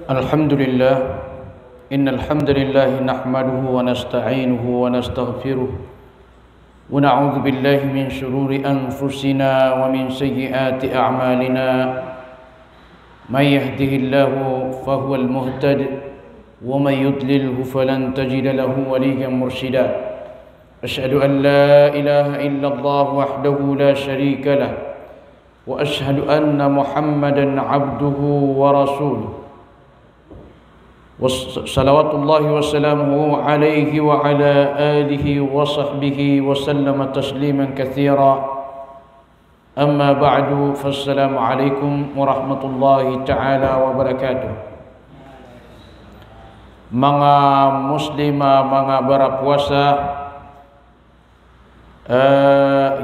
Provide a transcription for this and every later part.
الحمد لله إن الحمد لله نحمده ونستعينه ونستغفره ونعوذ بالله من شرور أنفسنا ومن سيئات أعمالنا من يهده الله فهو المهتد ومن يضلله فلن تجد له وليا مرشدا أشهد أن لا إله إلا الله وحده لا شريك له وأشهد أن محمدا عبده ورسوله صلوات الله وسلامه عليه وعلى آله وصحبه وسلم تسليما كثيرا أما بعد فالسلام عليكم ورحمة الله تعالى وبركاته. Mga muslima, mga barapuasa,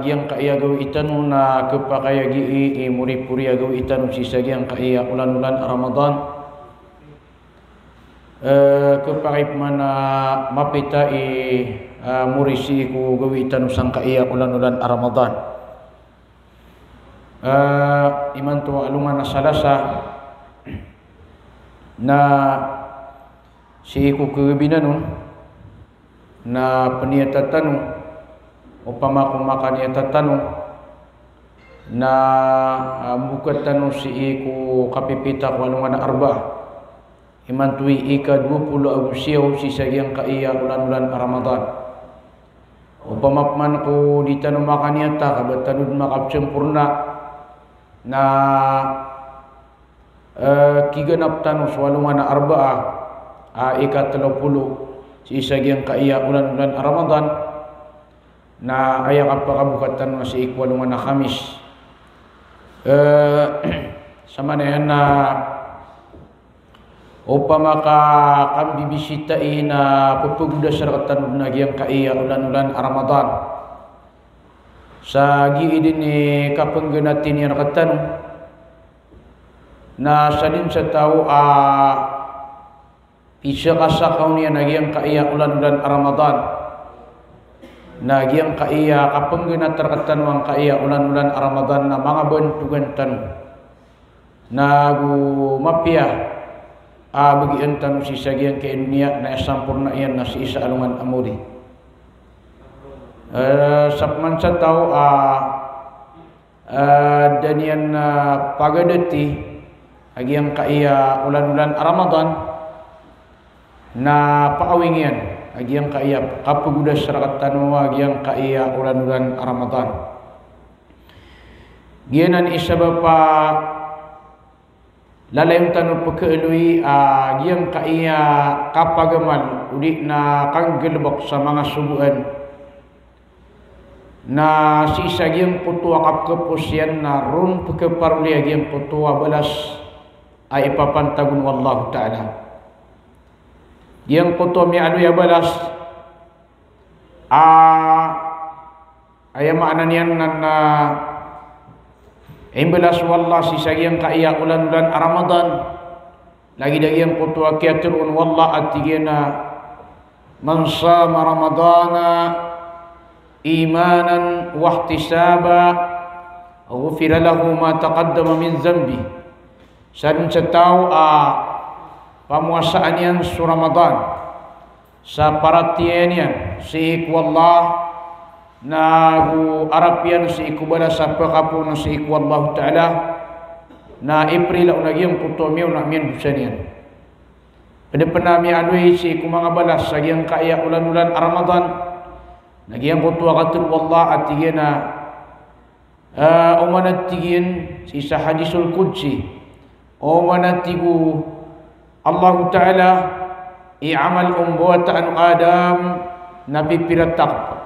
yang kaya gaw itanu na kapakaya gi muri-puri gaw itanu sisagi yang kaya ulan-ulan Ramadan. Kepaip mana mapita murisi ku gawitan sangka iya ulan-ulan Ramadan. Iman tu alungan salasa na si ku kebinanu na peniatatanu upama ku makaniatatanu na bukatanu si ku kapipita ku alungan arba. Iman tui ika 20 Agustiu sisa yang kaya ulan-ulan Ramadan. Upama man ko di tanu makaniata kabatan makap sempurna na kiganap tanu swalungan arba'ah ika 30 sisa yang kaya ulan-ulan Ramadan na ayak apa kabukatan masih ikwalungan na Khamis. Sama na upama ka kami bibisitain na pupuguda sarakatan na giyang kaiya ulan-ulan Ramadan sa giidin ni kapanggenatin yang rakatan na salin sa tao isa kasakaw niya na giyang kaiya ulan-ulan Ramadan na giyang kaiya kapanggenat rakatan wang kaiya ulan-ulan Ramadan na mga bentugan tan na mapia bagi entanu si sagian ke dunia na sampurna iyan na si isa alungan amuri. Sapman sa tao danian pagadati agiang kaiya ulan-ulan Ramadan na paawingian agiang kaiya kapaguda sarakatan agiang kaiya ulan-ulan Ramadan. Gianan isa bapa lalay tanu pagkailui giyang kaiya kapagaman ulit na kanggelbok sa mga subuan na sisa giyang kutua kapkapos yan na ron pagkaparuli giyang kutua balas ay ipapantagun wallahu ta'ala. Giyang kutua mi aluya balas ay maanan yan na imbelas wallah si sagiang kaiya ulan-ulan Ramadan lagi dagiang kutua kiaturun wallah atigena man sama Ramadana imanan wa ihtisaba ghufira lahu ma taqaddama min zambi. Sadin sa tao pamuasaan yan sa Ramadan sa paratiyan yan si wallah na arap yan si ikubala sa pakapo na si ikwallahu ta'ala na April o nagyang kutumiyaw na amin busan yan. Pada penami anuhi si ikumanga balas sa giyang kaya ulan-ulan Ramadan nagyang kutuwa katul wallah at tigyan na umanat tigyan si isa hadisul Qudsi umanat tigu Allah ta'ala i'amal umbuwata anu Adam napipiratak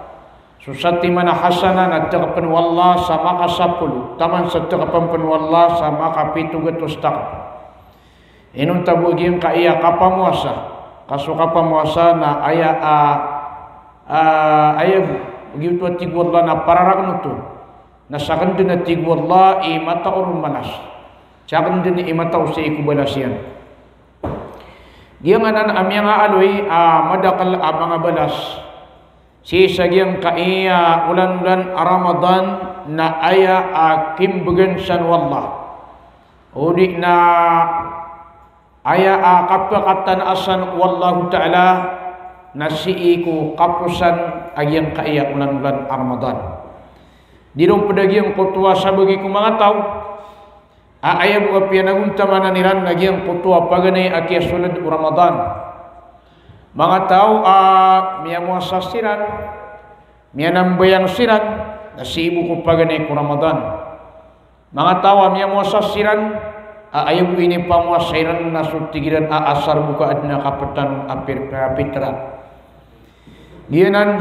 susati mana hasana na takapan wallah sama kasapulu taman sa takapan wallah sama kapitu gatus takap inun tabu giyang kaiya kapamuasa kaso kapamuasa na aya begitu tigu wallah na pararag nuto na sakan din na tigu wallah mata urun manas sakan din mata usi ikubalas yan giyang anan amyang aloy madakal mga balas si sagiang kaiya ulan-ulan Ramadan na aya kimbegan san wallah udi na aya kapakatan asan wallahu ta'ala nasiiku kapusan agian kaya ulan-ulan Ramadan. Dirong pedagian kutua sabagi ku mga tao aya buka pianagunta mananiran nagian kutua pagani akia sulad Ramadan. Mga tao miya muasasiran miya nambayang siran nasibu ku pagani ku Ramadan. Mga tao miya muasasiran ayaw ini pamuasairan nasutigiran asar buka adna kapetan ampir pitra. Gianan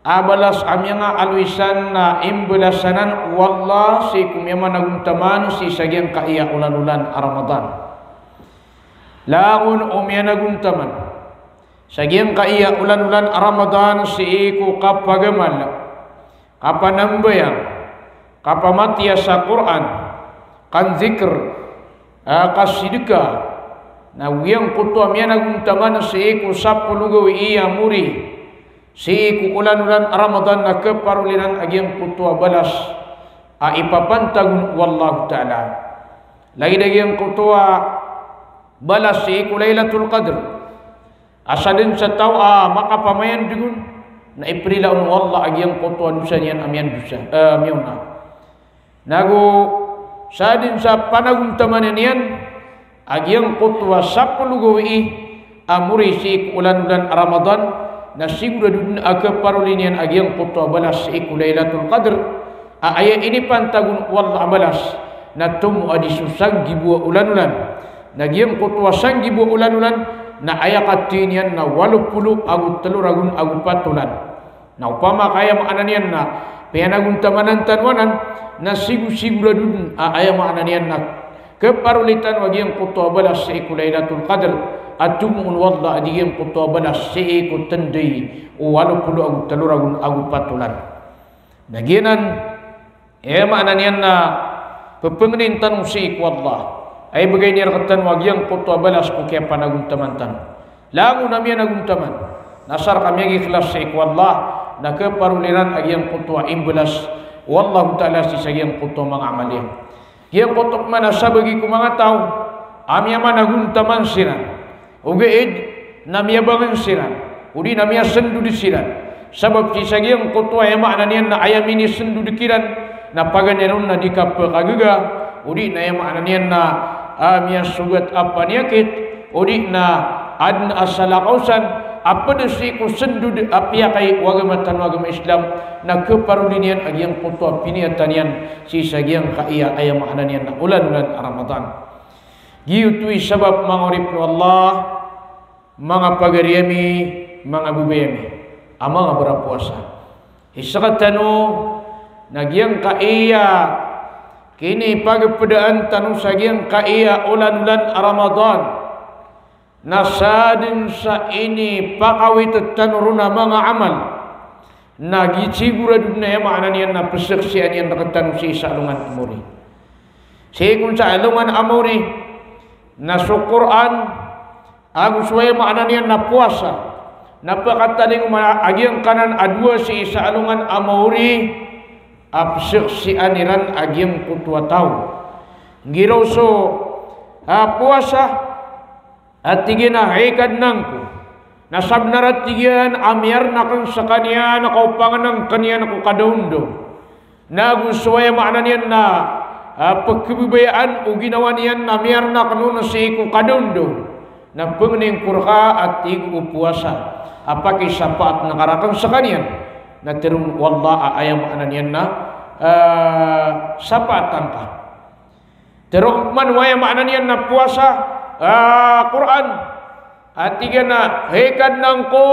abalas amyanga alwisan na imbelasanan wallah si kumyama naguntaman si sagyang kaiya ulan-ulan Ramadan. Laun umya naguntaman sagyang kaiya ulan-ulan Ramadan si iku kapagamal kapanambayang kapamatiya sa Quran kan zikr kasidika na wiyang kutu amya naguntaman si iku sapulugaw iya muri si ulan-ulan Ramadan na keparulinan agyang kutua balas ipapantagun wallahu ta'ala. Lagi dagyang kutua balas si Lailatul Qadr asadin sa tao makapamayan digun na iprilaun wallah agyang kutua dusa niyan amyan dusa miyona nago sadin sa panaguntaman niyan agyang kutua sapulugawi amuri si ulan-ulan Ramadan na siguro dun akaparulinian agyang kutua balas iku Lailatul Qadr aya ini pantagun wallah balas na tumu adi susang gibu ulan-ulan nagyang kutua sang gibu ulan-ulan na aya katinian na 80 agu telur agun agu patulan na upama kaya maananian na pianaguntamanan tanwanan na siguro dun aya maananian na keparulitan wagyang kutua balas iku Lailatul Qadr atumun wallah adigem kutua balas siku tendai walau agu telur agu patulan. Nagianan makna niyan na pepengintan siku wallah ay bagay niya katan wagyang kutua balas ku kaya panaguntamantan. Lagu namiyan naguntaman nasar kami agi ikhlas siku wallah na keparuliran agyang kutua imbelas wallahu ta'ala si sagyang kutua mga amaliyah. Yang kutuk mana sabagi ku mga tao amya managuntaman sinan ugeid namya bangan siran udi namya sendu di siran sabab si sagyang kutua ya makna niyan na ayam ini sendu dikiran na paganirun na dikapakaguga udi na ya makna niyan na amya sugat apa niyakit udi na adna asalakausan apa desi ku sendu di apia kay wagama Islam na keparulinian agyang kutua piniatanian si sagyang kaiya ayam makna niyan na ulan-ulan Ramadan. Giyutui sabab mangorip Allah mga pagariyami mga bubayami mga berpuasa isakatano nagyang kaiya kini pagpedaan tanu sagyang kaiya ulan-ulan Ramadan nasadin sa ini pakawit tanuruna mga amal nagisigura dun na makna niyan na persaksian yan nakatanu si salungan amuri sikun sa alungan amuri na sa Quran agu suwaya makna niyan na puasa napakataling agyang kanan adwa si isa alungan amauri apsiksian iran agyang kutua tao ngiraw so puasa at tigina hikad nangko nasabnarat tigian amyar na kang sa kanya nakaupangan ng kanya na kukadaundo nagu suwaya makna niyan na pagkibibayaan o ginawa niyan na miyar na kanuna si iku kadundo na pengening kurka at iku puasa apaki sapat nakarakang sa kanyan na terung wallah ayam anan yan na sapat tanpa terung man waya maanan yan na puasa Quran at tiga na hekad nang ko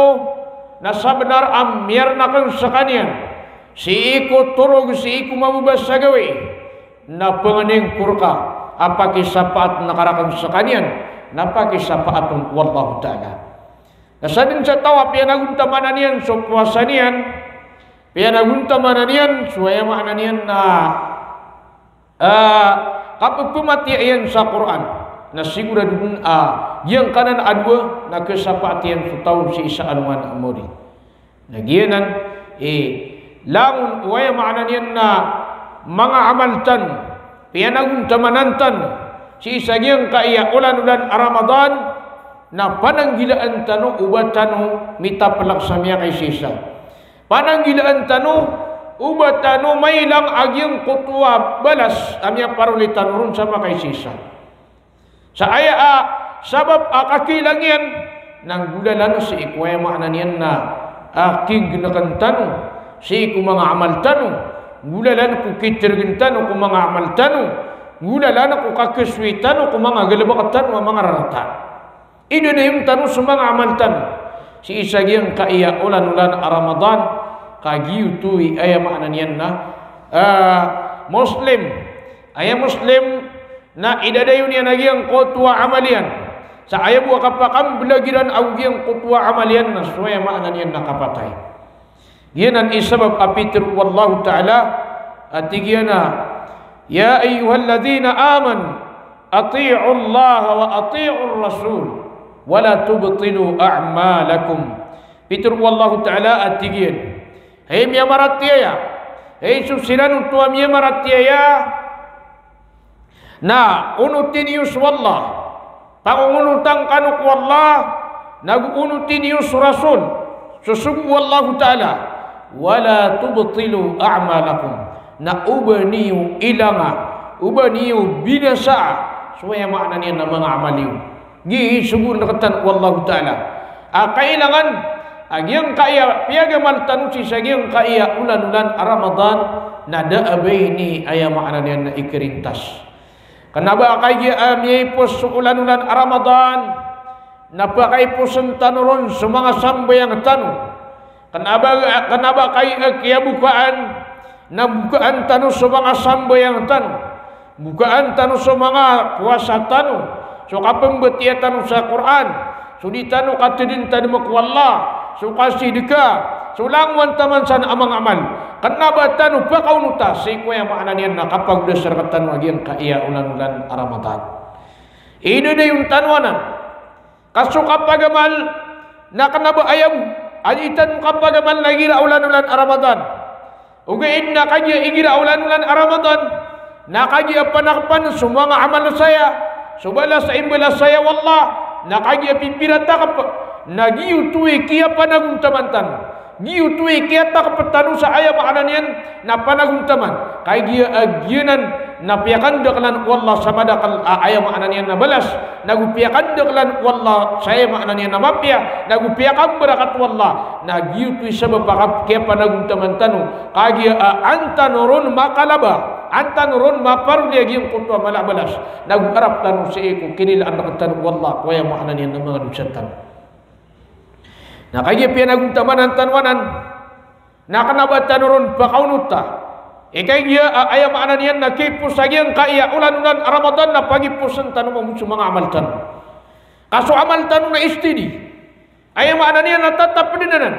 na sabenar amyar na kang sa kanyan si iku turog si iku mabubas sa gawi na pengening kurka apaki sapat nakarakang sa kanyan napaki sapaatun wallahu ta'ala nasadin sa tawa pianaguntamanan yan so puasa niyan pianaguntamanan yan suwaya makna niyan na kapag pumatiyan sa Quran na sigura dun yang kanan adwa na kesapatian sa taon si isa alungan amuri nagiyanan lamun waya makna niyan na mga amaltan pianaguntamanantan si isagiang kaya ulan-ulan Ramadan na pananggilaan tanu ubat tanu mita pelaksamya kay sisa. Pananggilaan tanu ubat tanu may lang agyang kutwa balas amya paruli tanurun sama kay sisa. Sa aya sabab akakilang yan nang gulalan si ikwaya makna niyan na aking ginakan tanu si iku mga amal tanu gulalan ko kitirgin tanu ko mga amal tanu gulalan ko kakaswi tanu ko mga galabakat tanu mga rarata. Ino na yung tanu sa mga amal tanu si isagyang kaya ulan-ulan Ramadan kagiyu tuwi aya makna niyan na Muslim aya Muslim na idadayon niya nagyang kotwa amalian sa ayabu kapakam belagiran awyang kutwa amalian na suaya makna niyan nakapatay. Yan isabab apitir wallahu ta'ala atigiyana ya ayyuhalladzina amanu ati'u Allah wa ati'u Rasul wa la tubtilu a'malakum. Pitir wallahu ta'ala atigiyan hey miya maratiya hey susiran tuwa miya maratiya na unutin yus wallah pangunutang kanuk wallah nagunutin yus rasul susubu wallahu ta'ala wala tubtilu a'malakum na ubaniyu ilanga ubaniyu binasa suaya makna niya na mga amaliw gi subur nakatan wallahu ta'ala kailangan agyang kaya piagamal tanu si sagyang kaya ulan-ulan Ramadan na daabay ni aya makna niya na ikirintas. Kenapa kaya amyay pos ulan-ulan Ramadan napakai posen tanuron semanga sambayang tanu. Kenapa kaya kaya bukaan na bukaan tanu semanga sambayang tanu. Bukaan tanu semanga puasa tanu. So kapeng betia tanu sa Quran. So di tanu katidin tanu makwallah. So kasih dika. So langwan taman san amang amal. Kenapa tanu pakau nuta si kuya makna niyan na kapag dasar tanu agian kaya ulan-ulan Ramadan. Ino na yung tanuanan. Kaso kapag amal na kanaba ayaw ajitan kapag amal na gira ulan-ulan Ramadan. Ugain na kanya igira ulan-ulan Ramadan. Na kanya panakpan sumanga amal saya. Subala sa imbala saya wallah. Na kanya pipirata kapag nagiyu tuwi kia panaguntamantan. Giyu tuwi kia tak petanu sa aya makna niyan na panaguntaman kay giya agyanan na piyakan daklan wallah samadakal aya makna niyan na balas nagupiyakan daklan wallah saya makna niyan na mapya nagupiyakan barakat wallah na giyu tuwi sabab kia panaguntaman tanu kay giya antanurun makalaba antanurun maparu dia giyang kutwa malabalas naguarap tanu sa iku kinilaan nakatanu wallah kaya makna niyan na mga dusyatan. Na kaya pinaguntaman tanwanan na kanabatan ron pakaunuta ikay giya aya makna niyan na kipos agyang kaya ulan-ulan Ramadan na pagipusan tanu mo mga amal tanu kaso amal tanu na istidi aya makna niyan na tatap dinanan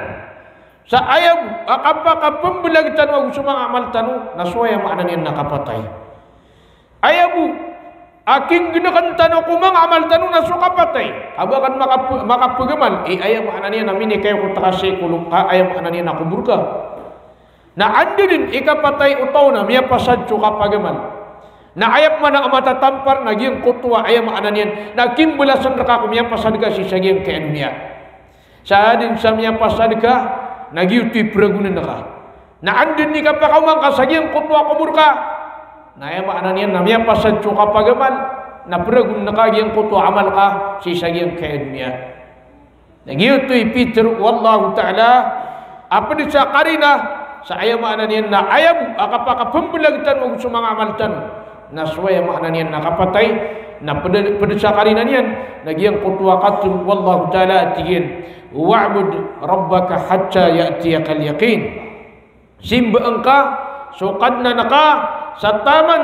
sa ayaw kapag pembelag tanu mo mga amal tanu na suaya makna niyan nakapatay ayaw aking ginakan tanu kumang amal tanu na sukapatay abakan makapugaman ayam ananiya namin kayo kutakasi kulung ayam ananiya nakuburka na andilin ikapatay utaw na miya pasad sukapagaman na ayam man ang matatampar naging kutwa ayam ananiya na kimbulasan raka kumiya pasad ka si sagyang kain miya sa adin sa miya pasad ka nagyuti pragunan na ka na andin ni kapakamang kasagyang kutwa kuburka na ayam ananiyan na miya pasad suka pagamal na peragun na kagyang kuto amal ka si sagyang kain niya nagyutoy Peter wallahu ta'ala apa di sa karina sa ayam ananiyan na ayam akapakapambulagtan mo sa mga amaltan na suwaya ananiyan nakapatay na pada sa karina niyan nagyang kuto akatun wallahu ta'ala tigin wa'bud rabbaka hatta ya'tiyakal yaqin simba engka sukad na naka sa taman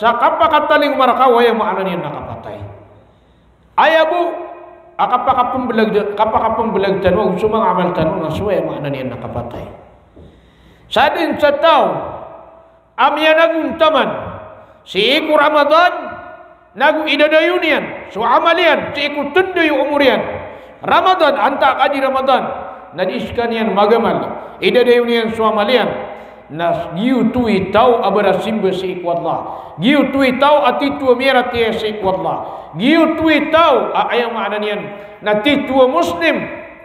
sa kapakataling marakawa yung makna niya nakapatay ayabu kapakapambelag tanong sumang amal tanong na suwa yung makna niya nakapatay sa din sa tao amya naguntaman si iku Ramadan nagu idadayon yan so amal yan si iku tundo yung umur yan Ramadan anta kaji Ramadan nadiskan yan magamal idadayon yan so amal yan nas giu tui tau abara simba si Allah. Giu tui tau ati tua mirat ya si Allah. Giu tui tau ayam maknanian nati tua muslim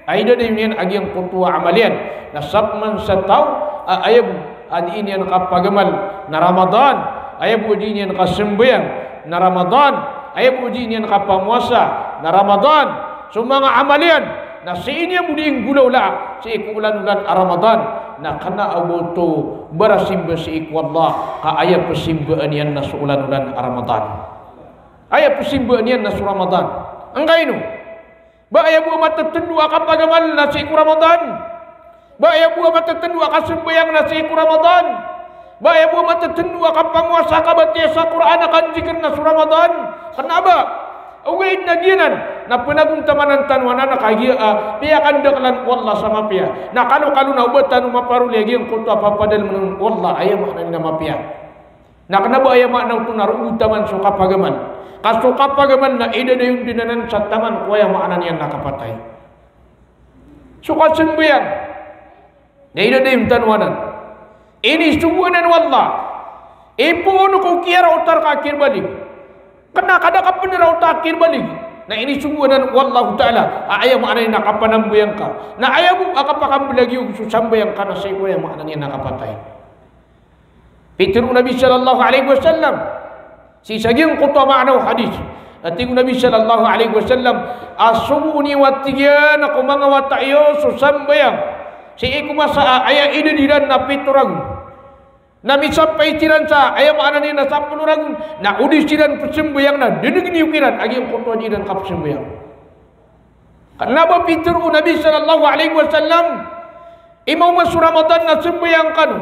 aida dimian agian kutua amalian nasabman satau ayam adi ini yang kapagamal na Ramadan ayam udi ini yang kasembayang na Ramadan ayam udi ini yang kapamuasa na Ramadan semua amalian na si ini yang budi gulau la si ulan-ulan Ramadan na kana aboto barasimba si Allah ka ayat pesimba anian na ulan-ulan Ramadan ayat pesimba anian na Ramadan angkainu ba ayat buah mata tendu akapagamal na si Ramadan ba ayat buah mata tendu akasembayang na si Ramadan ba ayat buah mata tendu akapamuasa kabatiasa Quran akan zikir na Ramadan kenapa ugain nagianan na penagong tamanan tanwanan na kagia pia kandakalan wallah sama pia na kalau na ubatan maparu lagi ang kutu apa-apa dal menun wallah ayam makna na mapia na kenapa ayam makna tu naru utaman suka pagaman kasuka pagaman na ida dayun dinanan sa taman kuya makna niyan nakapatay suka sembayang na ida dayun tanwanan ini subuanan wallah ipuno ko kira utar kakir balik kena kada kapan raw takir balik na ini sungguh dan wallahu taala ayam makna nakapanam buyang ka na ayamu akapakam lagi susambay ang kana sa kuya makna niya nakapatay Pitru Nabi sallallahu alaihi wasallam si saging kuto makna hadis ating Nabi sallallahu alaihi wasallam asubuni watiyan ako mga watayo susambay si ikumasa aya ida diran na piturag Nami sampai tiran sa ayam anani na sa penuragun na udis tiran persembayang na denegni ukiran agi ang kutua jiran kap sembayang. Kenapa Pitru Nabi sallallahu alaihi wasallam imau masuk Ramadan na sembayang kanu.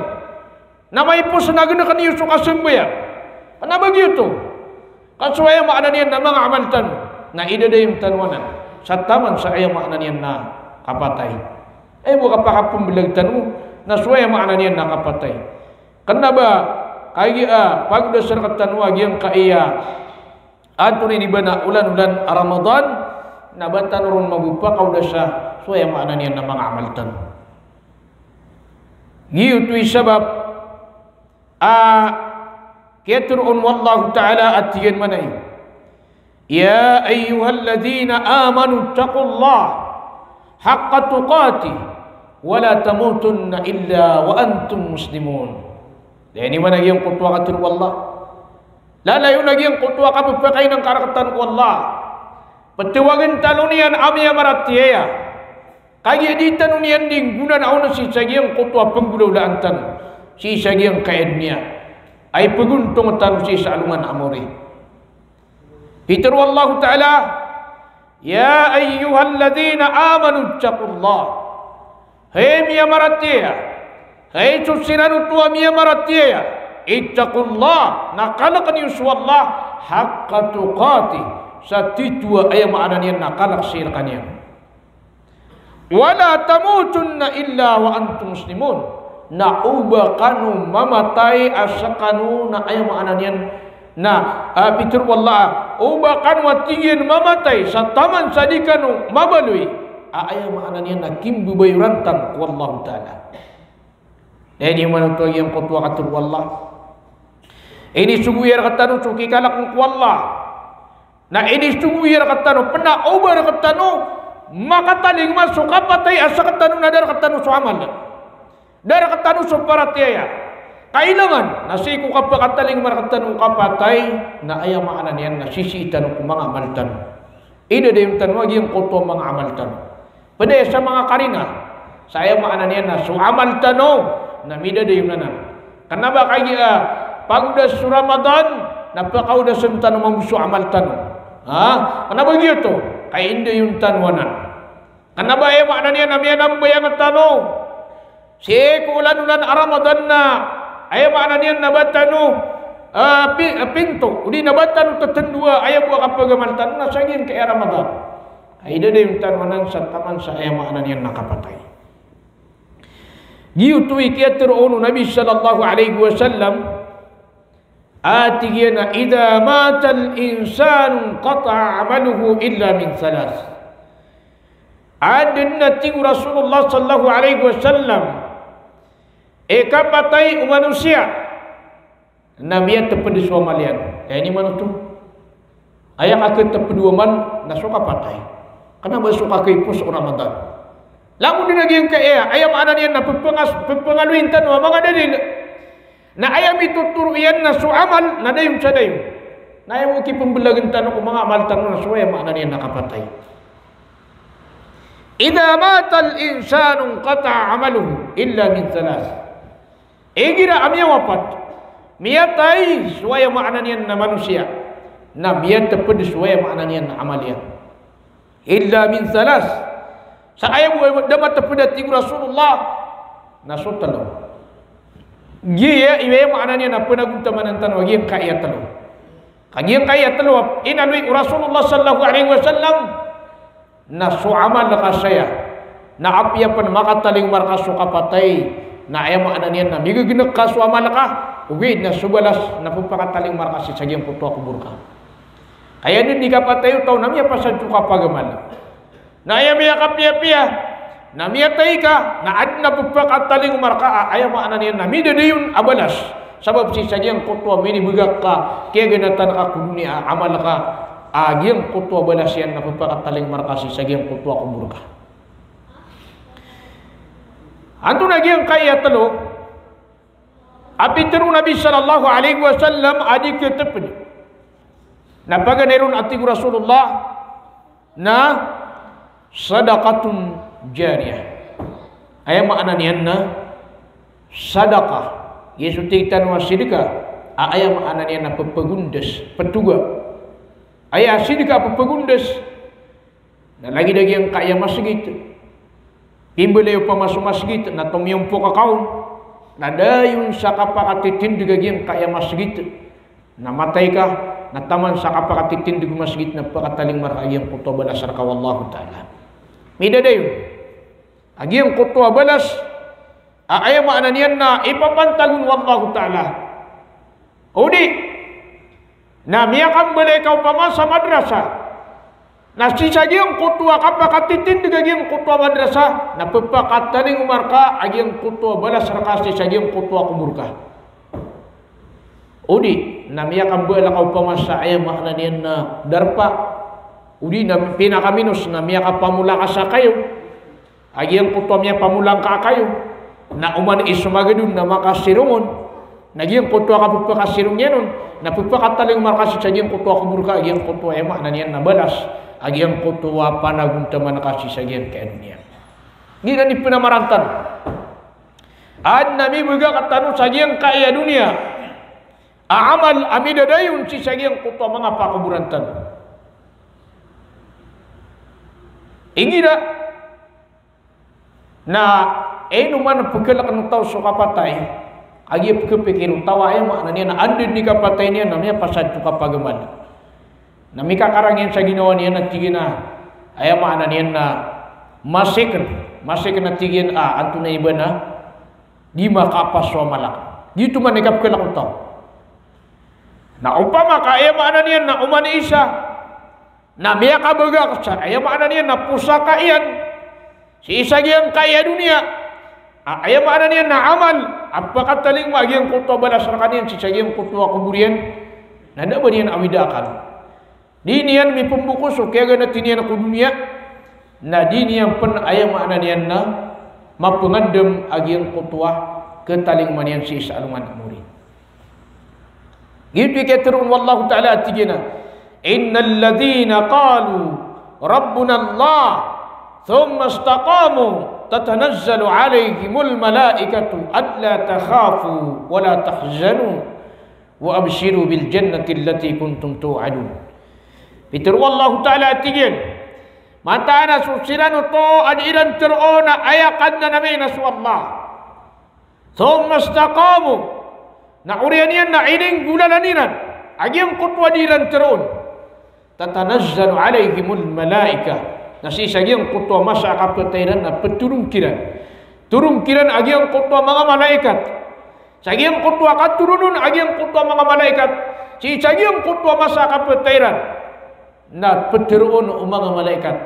Namai po senagana kan yusuk sembayang. Kenapa gitu? Kan suaya maknanian na mga amal tan na idadayong tanwanan sa taman sa ayam maknanian na kapatay. Ay mo kapakapong bilag tanu na suaya maknanian na kapatay. Kenapa kaya pag dasar katan wagi ang kaya antuni di bana ulan-ulan Ramadan nabatan urun magupa kau dasa so yang makna niyan na mga amaltan giyu tu sabab kiaturun wallahu ta'ala atiyan manay ya ayyuhalladhina amanu taqullah haqqa tuqatih wa la tamutunna illa wa antum muslimun. Ini mana lagi yang kutua katur wallah. Lalayo lagi yang kutua kapagpakay ng karakatan wallah. Patiwagan tanunian ami amaratiya. Kaya di tanunian ding guna na una si sagyang kutua penggulaulaan tan. Si sagyang kaed niya. Ay paguntong tanu si sa alungan amori. Hitir wallahu ta'ala. Ya ayyuhalladhina amanu taqullah. Hei mi amaratiya. Hai susiranu tua miya maratiya ittaqullah nakalakan yuswallah haqqa tuqati satitua ayam ananian nakalak sirkanian wala tamutunna illa wa antum muslimun na ubakanu mamatai asakanu na ayam ananian na pitur wallah ubakan watigin mamatai sa taman sadikanu mabalui ayam ananian na kimbu bayurantan wallahu ta'ala. Ini mana tu yang kutua katur wallah. Ini sungguh yang katanu cuki kalak wallah. Nah ini sungguh yang katanu pernah obar katanu maka taling masuk apa tay asa katanu nadar katanu suamal. Dar katanu suparatiya. Kailangan nasi ku kapa kataling mar katanu kapatay na aya makna niyan na sisi tanu mga amaltan. Ida dem tanu yang kutua mga amaltan. Pada sa mga karina saya makna niyan na suamal tanu namida dayum nana. Kenapa kaya pagda Ramadan napakau da sentan mamusu amal tanu. Kenapa gitu? Kaya inde yung tanwanan. Kenapa ay makna niya namiya nambayang tanu? Si ulan-ulan Ramadan na ay makna niya nabatanu pinto. Udi nabatanu tatandua ay buwa kapagamal tanu na sagin kaya Ramadan. Ay inde yung tanwanan sa taman sa ay makna niya nakapatay. Giutu ikiatur onu Nabi sallallahu alaihi wasallam atigina idza matal insanu qata'a amaluhu illa min thalath. Adna tigu Rasulullah sallallahu alaihi wasallam kapatai manusia nabiya tepedi suamalian ini mana tu ayang aku tepeduaman na suka patai kenapa suka keipus Ramadan lamun dinagi yang kaya ayam ananian na pengaluin tan wa mga dalil na ayam itu turuyan na suamal na dayum sa dayum na ayam uki pembelagan tan ko mga amal tan na suaya ananian na kapatay idza mata al-insanu qata amaluhu illa min thalath igira amya wafat miyatai suaya ananian na manusia na miyat teped suaya ananian na amalian illa min thalath sa ayam dapat tepedati Rasulullah nasutalo giya iwe maknanya na penaguntaman tan wagi kaya talo kagi kaya talo inalwi Rasulullah sallallahu alaihi wasallam na suamal ka saya na apya pan makataling marka sukapatai na ayam maknanya na migiginek ka suamal ka uwi na subalas na pupakataling marka si sagyang puto kubur ka kaya din dikapatay taw namya pasad suka pagamal na ayam ya kapya-pya na miyatay ka na adna pagpakataling marka ayam ananian na midadayun abalas sabab si sadyang kutwa mini bugak ka kaya ganatan ka kudunia amal ka agyang kutwa balas yan na pagpakataling marka si sadyang kutwa kumur ka anto nagyang kaya talo apitero Nabi sallallahu alaihi wasallam adik keteped na paganerun ating Rasulullah na sadaqatun jariyah ayam makna niyan na sadaqah yesu titan wa sidika ayam makna niyan na pepegundes petuga ayah sidika pepegundes na lagi-lagi yang kaya masjid timbulay pa masuk masjid na tumyumpo ka kaun na dayun sa kapakatitin digagyan kaya masjid na matay ka na taman sa kapakatitin dig masjid na pakataling marayang kuto balasar ka wallahu ta'ala midadayon agyang kutwa balas ayam ananian na ipapantagun wallahu ta'ala udi na miyakang balay ka upama sa madrasa na sisagyang kutwa kapakatitin digagyang kutwa madrasa na pagpakataling umar ka agyang kutwa balas raka sisagyang kutwa kumur ka udi na miyakang balay ka upama sa ayam ananian na darpa udi na pinakaminus na miya ka pamula ka sa kayo agyang kutwa miya pamulang ka kayo na uman isumagadun na makasirungon nagyang kutwa ka pagpakasirung niya nun na pagpakataling markasi sa agyang kutwa kumur ka agyang kutwa ema na niyan na balas agyang kutwa panaguntaman kasi sa agyang kayo niya gina ni pinamarantan ad nami baga katano sa agyang kaya dunia aamal amidadayon si sa agyang kutwa mga pakuburantan ingida na numan pagkalak ng tao sa kapatay agi pagkapikiru tawa ay makna niya na andin ni kapatay niya na niya pasad sa kapagamal na may kakarangin sa ginawa niya na tigin na ay makna niya na masikan na tigin anto na iba na di makapaswa malak dito man ikapkalak ng tao na upama ka ay makna niya na umani isa na miya kabaga sa ayam ana niya na pusaka iyan si isagyang kaya dunia ayam ana niya na amal apakataling magyang kutwa balas rakanian si isagyang kutwa kuburian na ba niyan awidakan di niyan mi pembukus o kaya ganat niyan ako dunia na di niyan pen ayam ana niyan na mapengadem agyang kutwa ketaling manian si isa alungan amurin gitu ikatirun wallahu ta'ala atigina innal ladzina qalu rabbuna Allah thumma istaqamu tatanazzalu alaihimul malaikatu alla takhafu wa la tahzanu wa abshiru bil jannati allati kuntum tu'adun fitur wallahu ta'ala tigin mata ana susiran to adiran terona ayakan na namin nasu Allah thumma istaqamu na urianian na ining gulalaniran agyang kutwa diran teron tatanazzalu alaihimul malaika nasi sagyang kutwa masa kapatairan na turun kiran agyang kutwa mga malaikat sagyang kutwa katurunun agyang kutwa mga malaikat si sagyang kutwa masa kapatairan na peturun mga malaikat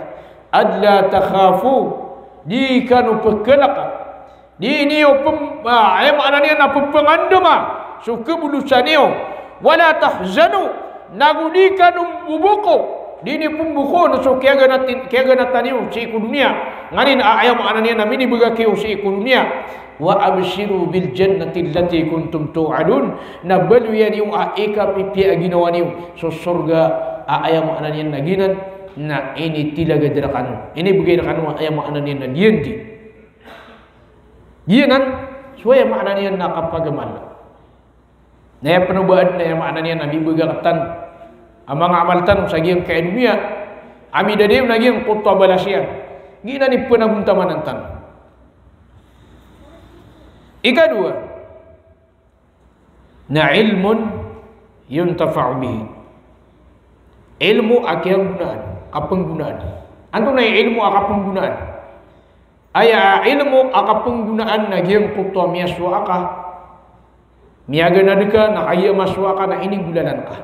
adla takhafu di kanu pekelak Dini ay makna niya na pepengandama suka bulusanio wala tahzanu nagudikan bubuko dini pumbuko na so kaya ganat taniu si dunia nganin ay makna niya na mini bagakiu si dunia wa abshiru bil jannati allati kuntum tu'adun nabalu yani aika pipi aginawa niu so surga ay makna niya naginan na ini tilaga dirakan ini bagaimana ay makna niya na dienti Gianan suaya maknanya nak kapagamal. Naya penubuhan naya maknanya nabi begatan amang amaltan sagiang ke dunia. Ami dadim nagiang kota balasian. Gina ni penabunta manantan. Ika dua. Na ilmun yuntafa'u bihi. Ilmu akiang gunaan, kapenggunaan. Antu na ilmu akapenggunaan. Aya ilmu aka penggunaan na giyang kutwa miya suaka miyaga na deka na kaya masuaka na ini gulalan ka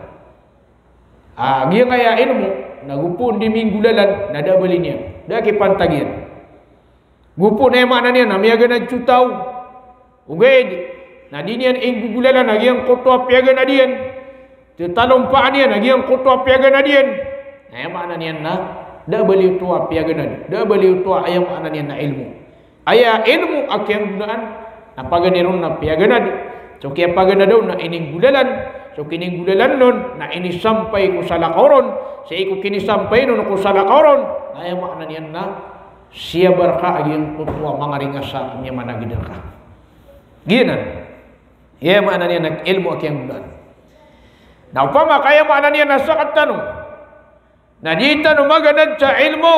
giyang aya ilmu nagupun di minggulalan na dabali niya daki pantagian gupun na makna niya na miyaga na cutaw ugay na di niyan ing gulalan na giyang kutwa piyaga na diyan titalumpaan niya na giyang kutwa piyaga na diyan na makna niya na da beliau tua piaganan da beliau tua ayam ananian na ilmu aya ilmu akyang gunaan na paganiron na piaganan so kaya paganadaw na ining gulalan so kining gulalan nun na ini sampai ko sa lakaron sa iko kini sampai nun ko sa lakaron ayam ananian na siya barka agyang tutua mga ringasa niya managidar ka ginan ayam ananian na ilmu akyang gunaan na upama kaya ananian na sakat tanong Nadita no maganad sa ilmu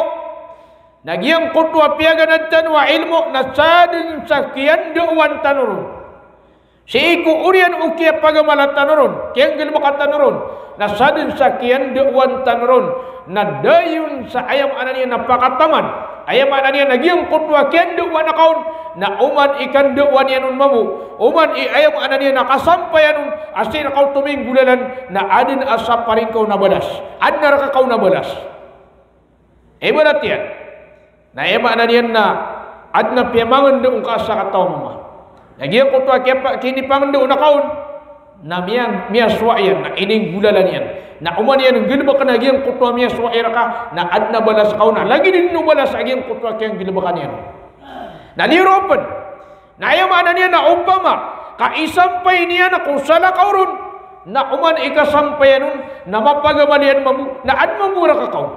nagyang kutwa piyaganad tanwa ilmu nasadin sa kiyanduan tanurun si iku urian ukia pagamala tanurun kiyanggil maka tanurun nasadin sa kiyanduan tanurun nadayon sa ayam ananiya napakataman ayam ananiya nagyang kutwa kiyanduan akaun na uman ikan duwan yanun mamu uman ayam ananiya nakasampayanun asir kau tuming gulalan na adin asap paring kau nabalas adnar ka kau nabalas ibarat yan na ayam ananiya na adna piyamangan doon ka sa kataw mama nagyang kutwa kini pangan doon akaun na miya suwayan na ining gulalan yan na uman yan gilbakan na nagyang kutwa miya suwayan ka na adna balas kau na lagi din nubalas nagyang kutwa kiyang gilbakan yan naliropan na ayaw mana niya na upama kaisampay niya na kung sala kaurun na uman ikasampay nun na mapagamalian mamu na admamura ka kau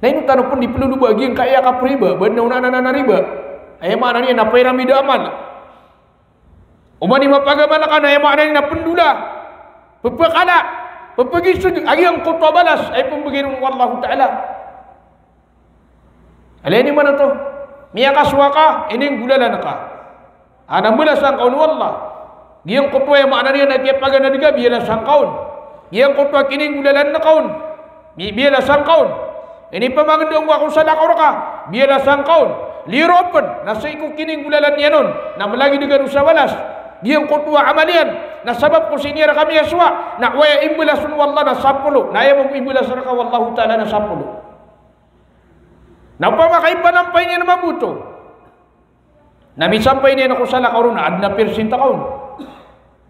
na ino tanong pun di pelulu bagian kaya ka priba banda una riba ayaw mana niya na piramida amal uman ni mapagamala ka na ayaw mana niya na pendula pepekala pepegisud agyang kutwa balas ay pembagirun wallahu ta'ala alay ni mana to miya kaswaka ining gulalan ka anang bulas ang kaun wallah giyang kutwa yung makna niya nagkiyapagan na diga biyalas ang kaun giyang kutwa kining gulalan na kaun biyalas ang kaun ini pamangandong wakong salakaw ka biyalas ang kaun liropan nasa iko kining gulalan niya nun na malagi diga sa walas giyang kutwa amalian na sabab ko sinira kami yaswa na waya imbulasun wallah na 10 na ayaw mong imbulasun ka wallahu ta'ala na 10 na pamakay panampay niya na mabuto namisampay niya na kung sala karon na adna percent kaon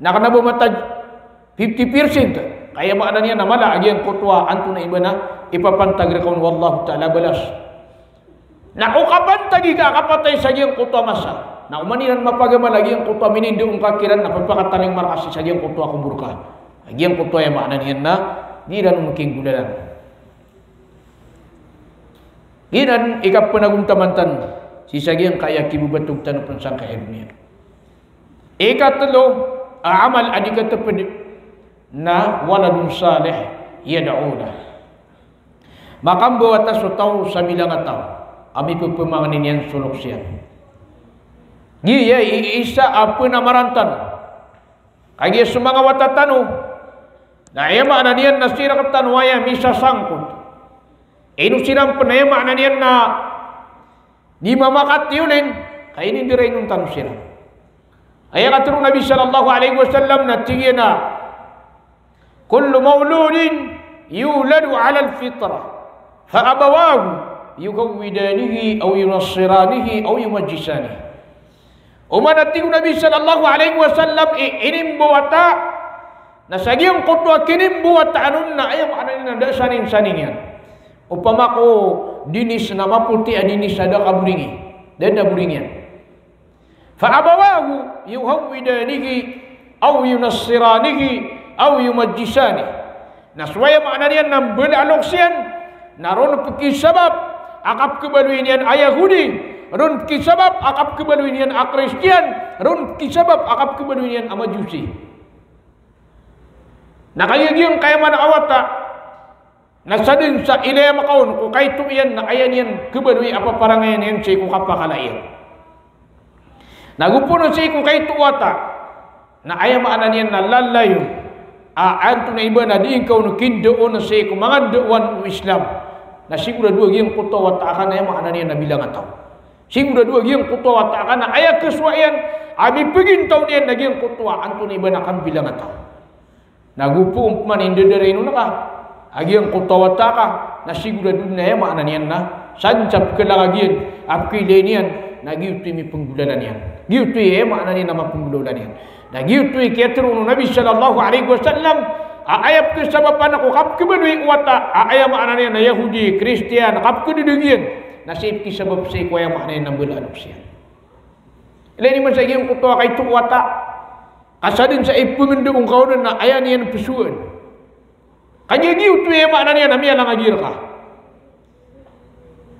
nakanabumatag 50% kaya maana niya na mala agyang kutwa anto na iba na ipapantag kaon wallahu ta'ala balas na ukapantagi ka kapatay sa agyang kutwa masa na umaniran mapagamal agyang kutwa minindo ang kakiran na pagpakataling markas sa agyang kutwa kuburka agyang kutwa yung maana niya na di ran muking gulalan Inan ikap penaguntamantan sisagiang kaya kibubatug tanong pansang kaya dunia. Ikatlo amal adikat teped na waladun salih yad'una. Makambo atas taw sa bilang ataw ami pepemanin yang sulok siya. Giya isa apa na marantan. Kaya sumanga watatano na ema ananian nasira katanwaya misa sangkut. Inu siram penema ananian na di mamakat yunin kaya ini diray nung tanong siram. Ayat katurong Nabi sallallahu alaihi wasallam na tingin na kullu mauludin yuladu ala al-fitra fa abawahu yuhawwidanihi aw yunassiranihi aw yumajjisanihi. Umanati Nabi sallallahu alaihi wasallam inim buata na sagyang kutwa kinim buata anun na ayam anan na saning-saningan. Upama ko dinis na maputi adinis ada kaburingi dan buringian. Fa abawahu yuhawwidanihi aw yunassiranihi aw yumajjisanihi. Naswaya makna niyan nam belalok sian naron peki sabab akap kebaluinian Yahudi, ron peki sabab akap kebaluinian Kristian, ron peki sabab akap kebaluinian Majusi. Nakayagiyang kaya man awata nasadin sa ilaya makaon ko kay tuyan na ayan yan kebalui apa parangayan yan siya ko kapakalayan. Nagupuno siya ko kay tuwata na ayaw maanan yan na lalayon. Anto na iba na di ikaw no kindoon na siya kung mga doon o Islam na siguro dua giyang kutawa ta'akan na yung mga niya na bilang ataw. Siguro dua giyang kutawa ta'akan na ayaw keswayan ami pegintaw niya na giyang kutawa anto na iba na kan bilang ataw. Nagupo man indodere ino na ka agiyang kutawa ta'aka na siguro doon na yung mga niya na sansap kalagagian apkilay niyan na giyutoy may penggulanan niyan. Giyutoy mga niya na mapenggulanan niyan. Nagyutoy ketruno Nabi sallallahu alaihi wasallam ayap ke sababan ako kap kebenui wata ayam anane na Yahudi Kristian kap kedudugian nasib ki sabab say ko ayam anane nang bulan siya. Ilani man sa giyang kutuwa kay tuwata kasadin sa ipumendo ang kaunan na ayan yan pesuan. Kanya giyutoy ayam anane na miya lang agir ka.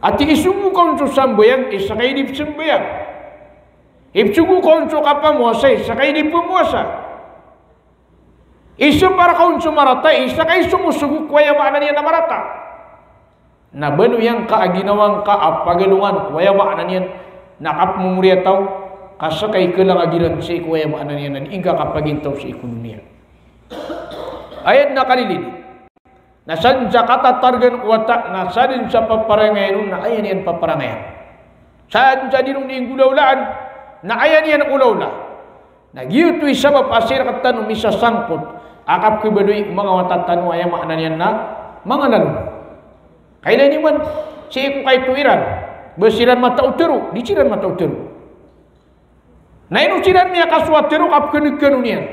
At isumu kaun sa sambayang isakay di sambayang. Ipsugu kaunso kapamuasa, sakay di pumuasa. Isu para kaunso marata, sakay sumusugu kuya makna niya na marata. Na banu yang kaaginawang kaapagalungan kuya makna niya nakap mumuriya tau kasakay kelang agiran si kuya makna niya na ingka kapagintaw sa ekonomiya. Ayat na kalilin. Nasan sa katatargan watak, nasadin sa paparangayan na ayan yan paparangayan. Saan sa dinong niinggulaulaan na ayan yan ulawla. Nagyutoy sabab asir katano misa sangkot akap kebaduy mga watatano ayan makna niyan na mga lalong. Kailan naman siya kung kay tuiran besiran mata utero, diciran mata utero. Na inusiran miya kaswatero kap kenegkanu niyan.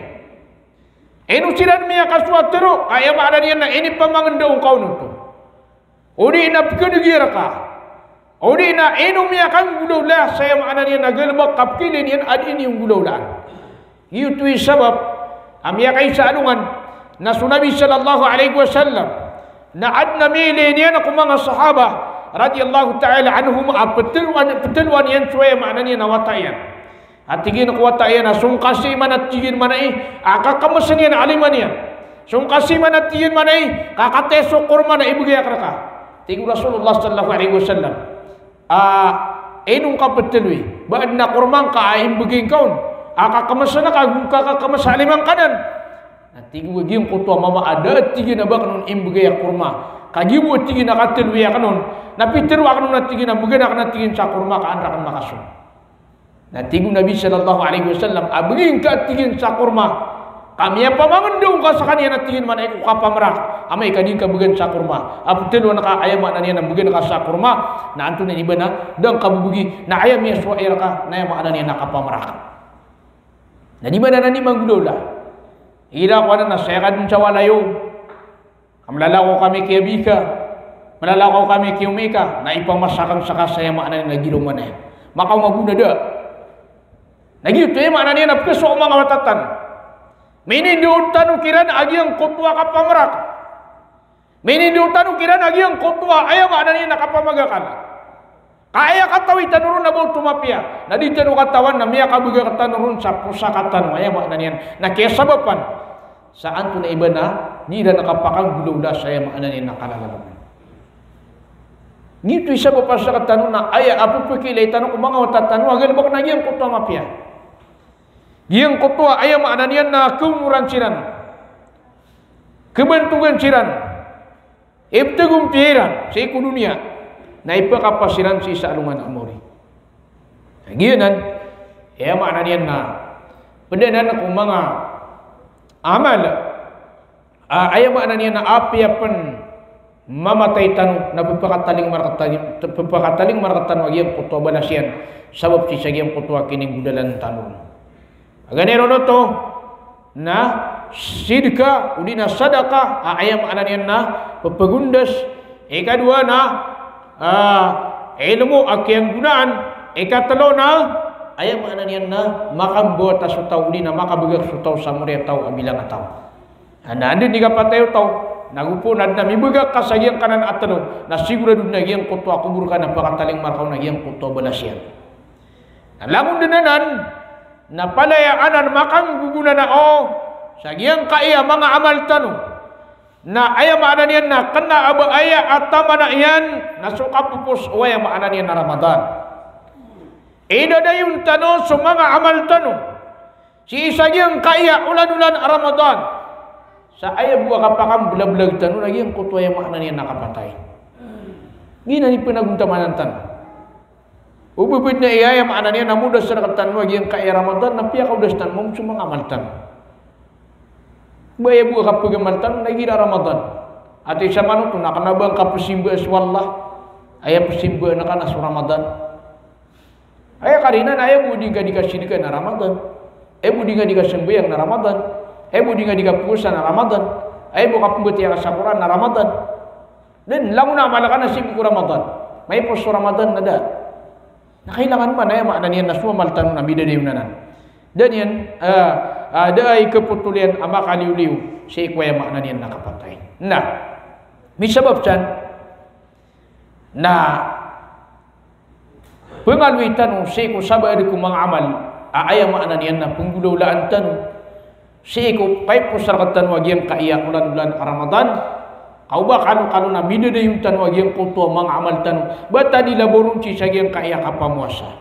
Inusiran miya kaswatero kaya makna niyan na ini pamangandaw kau nuto. Udi na kenegira ka. Odi na eno miya kang gulawla saya makna niya nagalbak kapkilin yan adin yung gulawlaan. Ito'y sabab amya kay sa alungan na sunabi sallallahu alaihi wasallam na adna mili niya na mga sahaba radiyallahu ta'ala anhum petelwan yan suwaya makna niya nawatayan. At tigin nakuwatayan na sungkasi man at tigin man ay akakamasan yan aliman yan. Sungkasi man at tigin man ay kakateso kurma na ibigay akraka. Tigin Rasulullah sallallahu alaihi wasallam enong kapetelui baad na kurmang ka ayim beging kaun akakamasa na kakakakamasa limang kanan nanti gue giyong kutua mama ada tigi na ba kanon imbegay kurma kagibu tigi na katelui kanon napiteru kanon na tigi na begana kana tigi sa kurma ka anrakan makasun nanti gue Nabi sallallahu alaihi wasallam abeging ka tigi sa kurma kami apa mamandong ka sa kanya na tingin man ay kapamerak amay kading ka began sa kurma aputelo na ka ayam na niya na began ka sa kurma na anto na iba na dang kabubugi na ayam niya suwaira ka na ayam na niya na kapamerak na di ba na ni manggulola ira ko na nasayakad sa walayo kamlalako kami kiyabika malalakaw kami kiyumika na ipamasakan sa kasayama na niya nagiluman na makaw mabuna da nagito ayam na niya na peso mga watatan Minidutan ukiran agiang kutwa kapamerak. Minidutan ukiran agiang kutwa ayam ada ni nakapamagakan. Kaya katawitan urun na bau tumapia. Na di tanu katawan na miya kabuga katan urun sa pusakatan ayam ada niyan. Na kaya sababan saan tu na iba na di na nakapakang gulawda sa ayam ada ni nakalalaman. Ngito isa ba pa sa katano na aya apu pikilay tanong kung mga watatano agal bak na agiang kutwa mapia. Yang kutua ayam ananian na keumuran siran, kebentukan siran, ibtegum tiran, sa dunia, na ipakapasiran si sa alungan amori. Giyanan, ayam ananian na, pendanan kung mga amal, ayam ananian na api apan mamatay tanu na pagpakataling marakatan wagyang kutwa balasian sabab si sagyang kutwa kining budalan tanu. Aganero no to na sidka udi na sadaka ayam ananian na papagundas. Ikadua na ilmu akyang gunaan. Ikatlo na ayam ananian na makambuat asutaw udi na makabagak sutaw sa murya tao abilang ataw. Anda andi niga patayo tau nagupo na mibuga kasagyang kanan atano na sigurado na giyang kutwa kubur ka na pakataling markaw na giyang kutwa balasyan. Nalamon dinanan na palayaanan makang guguna na sa giyang kaya mga amal tano na aya maanan yan na kana aba aya atama na yan na sukapupos o aya maanan yan na Ramadan. Ida da yung tano sa mga amal tano si isa giyang kaya ulan-ulan Ramadan. Sa ayah buah kapakam belag-belag tanu lagi yang kutwa yang makna niya nakapatay. Gina ni pinaguntaman tan. Ububid na iya yang makna niya namudas sa nakatan lagi yang kaya Ramadan na piya kaudas tan mo sumang amal tan. Baya buah kapagamal tan lagi na Ramadan. Ati sa mano to nakanabang kapasimba aswallah. Ayah pasimba na kana sa Ramadan. Ayah karina na ayah budi ka dikasih na Ramadan. Budi ka dikasembayang na Ramadan. Budi nga di kapusa na Ramadan. Buka pembuti yang sakuran na Ramadan. Dan lang na malakan na sibu Ramadan. May posto Ramadan na da. Nakailangan man ay makna niyan na sumaltan na bidadayon nanan. Dan yan ada ay keputulian ama kaliuliw sa ikwaya makna niyan nakapatay. Na may sabab dyan na pengaluitan sa iku sabari kong mga amal aaya makna niyan na penggulaulaan tanong siku pay pusarkatan wagyang kaiya ulan-ulan Ramadan kau ba kanu na bidadayong tan wagyang kuto mga amal tan bata di laborong si sagyang kaiya kapamuasa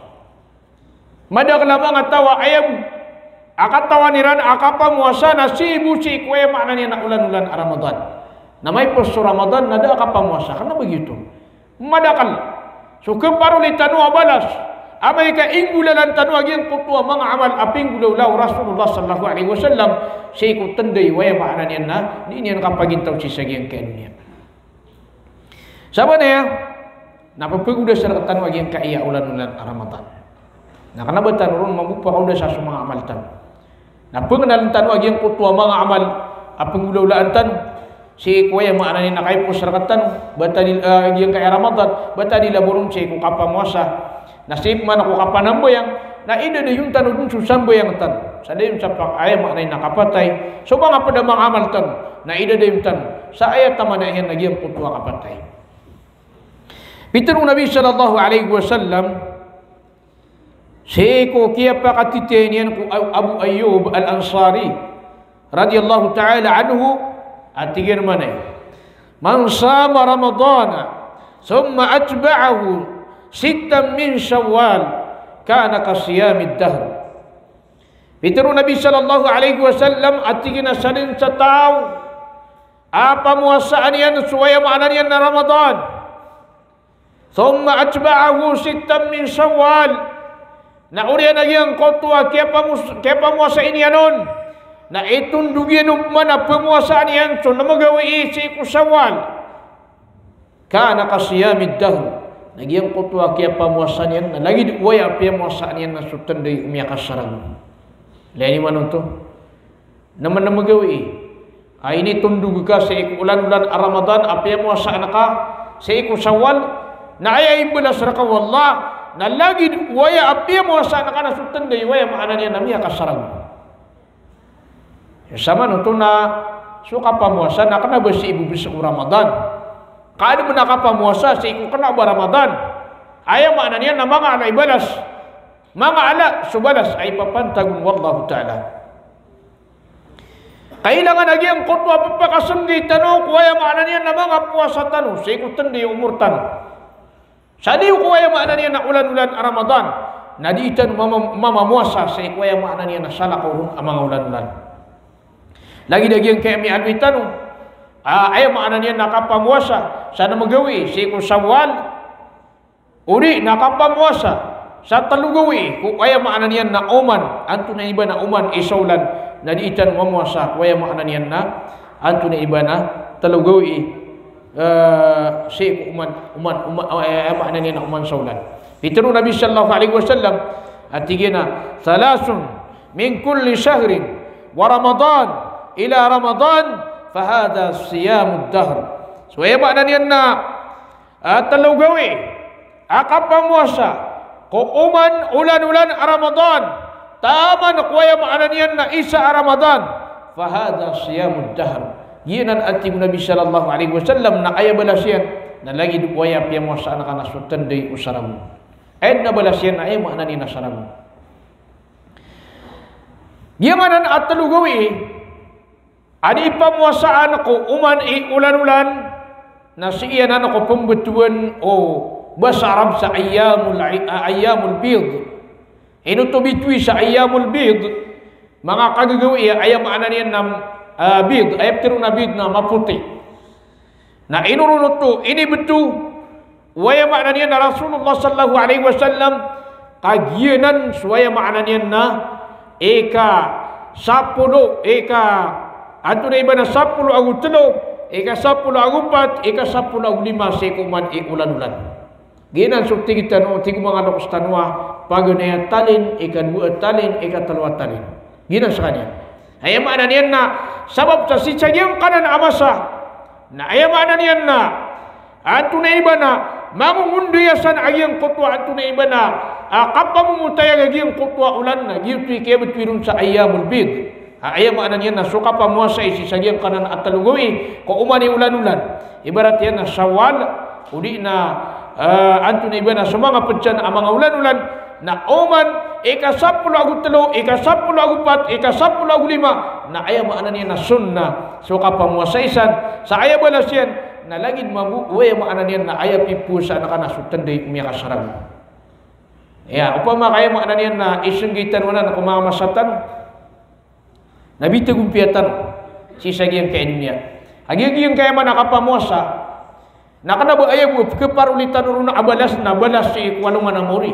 madak lamang atawa ayam akatawa niran akapamuasa na sibu si kuya makna niya na ulan-ulan Ramadan na may puso Ramadan nada akapamuasa karena begitu madakal so keparulit tanu abalas amay ka ingulalan tanu agyang kutuwa mga amal aping gulaw Rasulullah sallallahu alaihi wasallam siya ko tanday waya maana niyan na di niyan kapagintaw si sagyang kaino niya. Sama niya napapaguda sa tanu agyang kaiya ulan-ulan Ramadan. Nakanabatan ron mamupakauda sa mga amal tanu. Napangalan tanu agyang kutuwa mga amal aping gulawlaan tanu si kuya maana niya nakaipos sa tanu bata di agyang kaiya Ramadan bata di laborong siya ko kapamuasa nasib man ako kapanamboyang na ida na yung tanong dun susamboyang tan sa dayon sa pag-aya maknay nakapatay so mga padamang amal tan na ida na yung tan sa ayat taman na yan nagyang kutwa kapatay. Pitanong Nabi sallallahu alaihi wasallam si ko kaya pakatitinian ko Abu Ayyub al-Ansari radiyallahu ta'ala anhu at tigir manay man sama Ramadana thumma atba'ahu Sitam min Syawal kana kasiyamid dahr. Pitero Nabi sallallahu alaihi wasallam atigin na salin sa tao apa muasaan yan suwaya maanan yan na Ramadan. Thumma atba'ahu sitam min Syawal. Na uriyan nagyang kotwa kaya pamuasaan yan nun. Na itundugyan man na pamuasaan yan so na magawi isi ko Syawal. Kana kasiyamid dahr. Nagyang kutwa kaya pamuasan yan na lagi waya kaya pamuasan yan na sutan day umiyakas sarang. Lani man ito naman na magawi ay ini tundug ka sa ulan-ulan Ramadan apaya muasan ka sa Syawal na ay ibalas ra ka wallah na lagi waya apaya muasan ka na sutan day waya maanan yan na umiyakas sarang. Sama ito na suka pamuasan na ka na ba si ibu bisa Ramadan kada mo nakapamuasa sa iku kana ba Ramadan ayaw maanan yan na mga ala ibalas mga ala subalas ay papantagun wallahu ta'ala. Kailangan lagi ang kutwa papakasunggi tanong kuwaya maanan yan na mga puasa tanong sa iku tandi umur tanong sa diyo kuwaya maanan yan na ulan-ulan Ramadan na di itan mamamuasa sa iku kuwaya maanan yan na salakawun ang mga ulan-ulan lagi ang kaya may alwi tanong ayaw maanan yan nakapamuasa sana magawi si ko Syawal uri nakapamuasa sa talugawi kung ayaw maanan yan na uman anto na iba na uman isawlan na di itan mamuasa kung ayaw maanan yan na anto na iba na talugawi Syekh maknanya nak uman saulan. Fitru Nabi sallallahu alaihi wasallam atigina thalathun min kulli syahrin wa Ramadan ila Ramadan fahada siyamud dahr. So ya maknanya nak telu gawe akapa puasa ko uman ulan-ulan Ramadan taman kuaya maknanya nak isa Ramadan fahada siyamud dahr. Yinan anti Nabi sallallahu alaihi wasallam na aya balasian na lagi duaya pia puasa anak-anak sultan deui usaramu. Aidna balasian aya maknanya nasaramu. Dia mana atelu gawe adi pamuasaan ko uman ulan-ulan nasiyan ko pembetuan bahasa Arab sa ayyamul bid. Ino to bitwi sa ayyamul bid mga kagagawa ay maknanya nam bid ay tiruna bid na maputi. Na inurunot to ini betu waya maknanya na Rasulullah sallallahu alaihi wasallam kagianan suaya maknanya na eka 10 eka atau ibana 10 agu telo eka 10 agu 4 eka 10 agu 5 sekuman ulan-ulan ginan sukti kita no tigu mga lok stanwa pagunaya talin eka 2 talin eka 3 talin ginan sakanya ay maknanya na sabab sa sicagyang kanan amasa na ay maknanya na atau ibana mangungunduyasan agyang kutwa atau ibana kapag mumutaya agyang kutwa ulan na gitu ikaya betwirun sa ayyamul bid. Ayam maknanya na suka pamuasa isi sagyang kanan at talugawi ko umani ulan-ulan ibarat yan na Syawal udi na antun iba na sa mga pedyan ang mga ulan-ulan na uman ika 10 agu 3 ika 10 agu 4 ika 10 agu 5 na ayam maknanya na sunna suka pamuasa isan sa ayam balas yan na lagi mabu uwe maknanya na ayam pipusa anak-anak sultan day umiyak sarang. Ya, upama kaya maknanya na isang gitan wala na kumamasatan Nabi tegumpiatan sisa yang kain dunia. Agi yang kaya mana kapamuasa. Nakana ba ayaw keparulitan uruna abalas na balas si walong manamuri.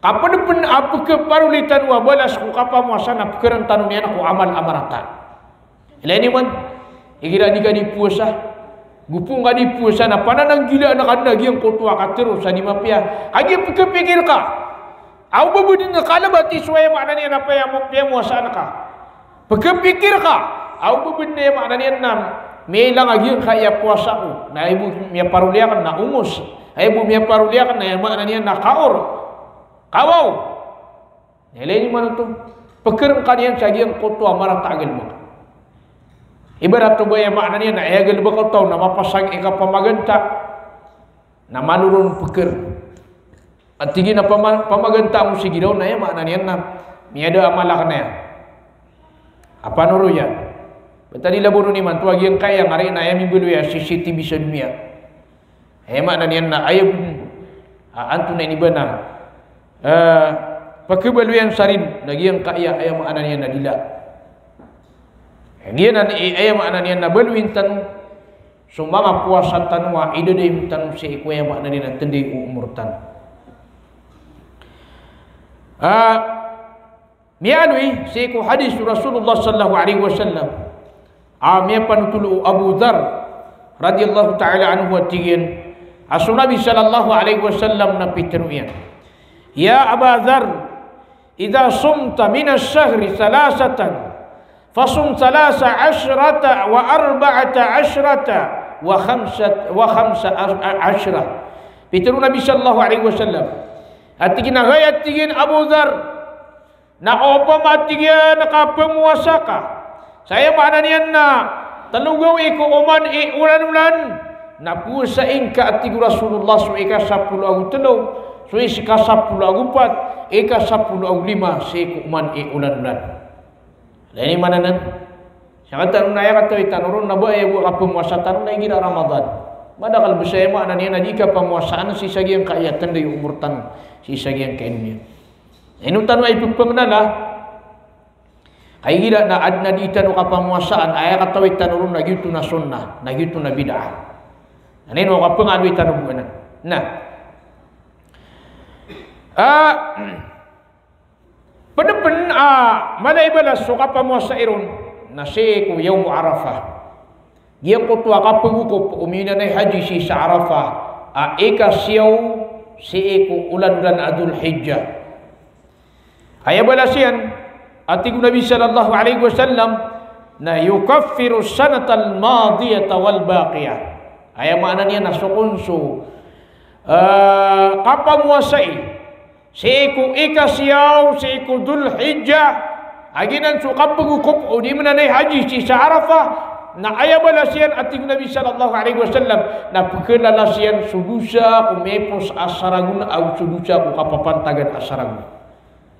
Kapan pun apa keparulitan wa balas ku kapamuasa na pikiran tanunian aku amal amarata. Ilaini man igira jika di puasa gupung ka di puasa na pananang gila anak anda yang kotua katero sa di mapia. Agi pikir ka. Au babudin kala bati suaya maknanya apa yang mau puasa ka. Pagkapikir ka, au bubinde maknanya nam, may lang agyang kaya puasa ko, na ibu miya paruliakan na umus, ay ibu miya paruliakan na maknanya na kaor, kawaw. Nilay ni man ito, pagkiram ka niyan sa agyang kuto, marang tagal mo. Ibarat to ba yung maknanya na ayagal ba ka na mapasang ika pamaganta, na manurong pagkir. At tingin na pamaganta mo sige daw na yung maknanya na, miyada amalak na yan. Apa nuru ya? Betadi laburu ni mantu agi yang kaya ngari na ayam bulu ya CCTV sa dunia. Hemat na niyan na ayam antu na ini bana. Pakebalu yang sarin lagi yang kaya ayam anan niyan na dila. Ngiyan ayam anan niyan na baluin tan sumama puasa tanwa ide de tan si ko ayam anan niyan tendi umur tan. Mianui siku hadis Rasulullah sallallahu alaihi wasallam. Amia panutulu Abu Dzar radhiyallahu taala anhu atigin asu Nabi sallallahu alaihi wasallam na pitruyan. Ya Abu Dzar, idza sumta min asy-syahri thalathatan fasum 13 wa 14 wa 15. Pitru Nabi sallallahu alaihi wasallam. Atigin gayat tigin Abu Dzar na opa matigya nakapamuasa ka. Saya maknanya na talugaw iko uman ulan-ulan na pusa ingka atigu Rasulullah so ika 10 agu 3 so ika 10 agu 4 ika 10 agu 5 si iko uman ulan-ulan. Lain mana nan? Syakata naya kata itanurun na ba ayo kapamuasa tanun na gira Ramadan. Madakal besaya maknanya na jika pamuasaan si sagi yang kaayatan dari umur tan si sagi yang kainnya. Inutan wa ipagpangnala ay gila na adna ditan o kapamuasaan ay katawit tanurong na gito na sunnah, na gito na bid'ah. Anin o kapangaloy tanong mo na. Padapan malaibalas so kapamuasa iron na si Yawm Arafah. Yang kutua kapengukup umina na haji si sa Arafah. Eka siyaw si eku ulan-ulan Adul Hijjah. Ayah balasian atiku Nabi sallallahu alaihi wasallam na yukaffiru sanatal madiyata wal baqiyah. Ayah maknanya na sukunsu kapamuasai seiku ika siyaw seiku Dhul Hijjah aginan su kapengukup di menanai haji si sa Arafah na ayah balasian atiku Nabi sallallahu alaihi wasallam na pekelalasian sudusa kumepos asaragun au sudusa ku kapapantagan asaragun.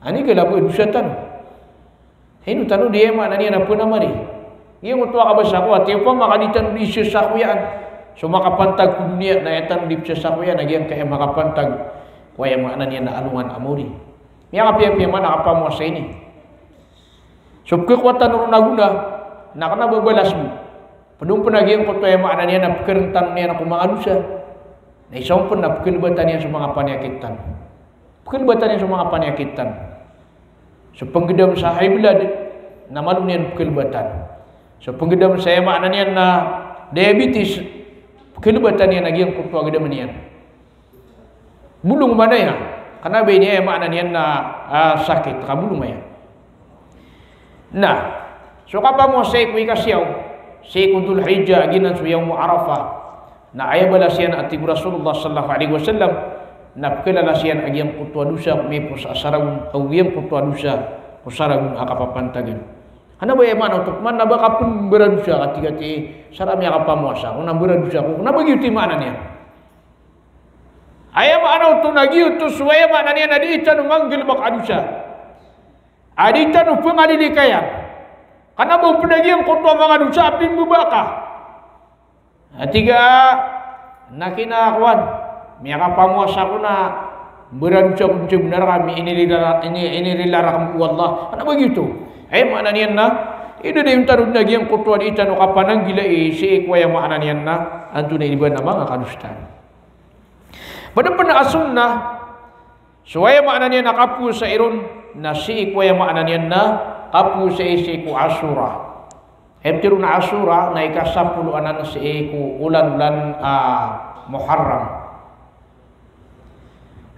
Ani ke labu dusa tanu. Hinu tanu dia maknanya apa nama dia? Dia mutua kabasa ko ati pa makaditan di sesakuyaan. So makapantag ku dunia na etan di sesakuyaan agian kaya makapantag kuya maknanya na alungan amuri. Miya kapia mana apa mo sa ini. So kekuatan runaguna na kana babalas mo. Pedung penagian ko tuya maknanya na pekerentan niya na kumangadusa. Na isang pun na pekelibatan niya sa mga panyakitan. Pekelibatan niya sa mga panyakitan. So penggedam sa high blood na malunian pekelibatan. So penggedam saya maknanya na diabetes pekelibatan niya nagiang kutua gedam niyan. Bulung mana ya? Karena bini maknanya na sakit kabulung ya. Nah, so kapa mo say kuwi kasyaw, say Dhul Hijjah ginan so yaum Arafah. Na ayah balasian ati Rasulullah sallallahu alaihi wasallam na pekelalasian agiang kutua dusa mepos asaragun au yang kutua dusa pusaragun akapapantagan. Ana ba mana untuk mana ba kapun beradusa kati sarami akapamuasa una beradusa ko na begitu maknanya. Aya mana untuk nagi utus suaya maknanya na di tanu manggil bak adusa. Adi tanu pengalilikayan. Karena bau pedagian kutua mangadusa apin bubaka. Tiga nakina kawan miaka pamuasa kuna beradusa kunci benar kami ini dilarang wallah. Ana begitu. Maknanya na ida dem tarun lagi yang kutua di tanu kapanang gila si kuya maknanya na antuna iban na mga kadustan. Pada pernah sunnah suaya maknanya na kapu sa irun na si kuya maknanya na kapu sa isi ku Ashura. Hebtirun Ashura na ikasapulu anan sa iku ulan-ulan Muharram.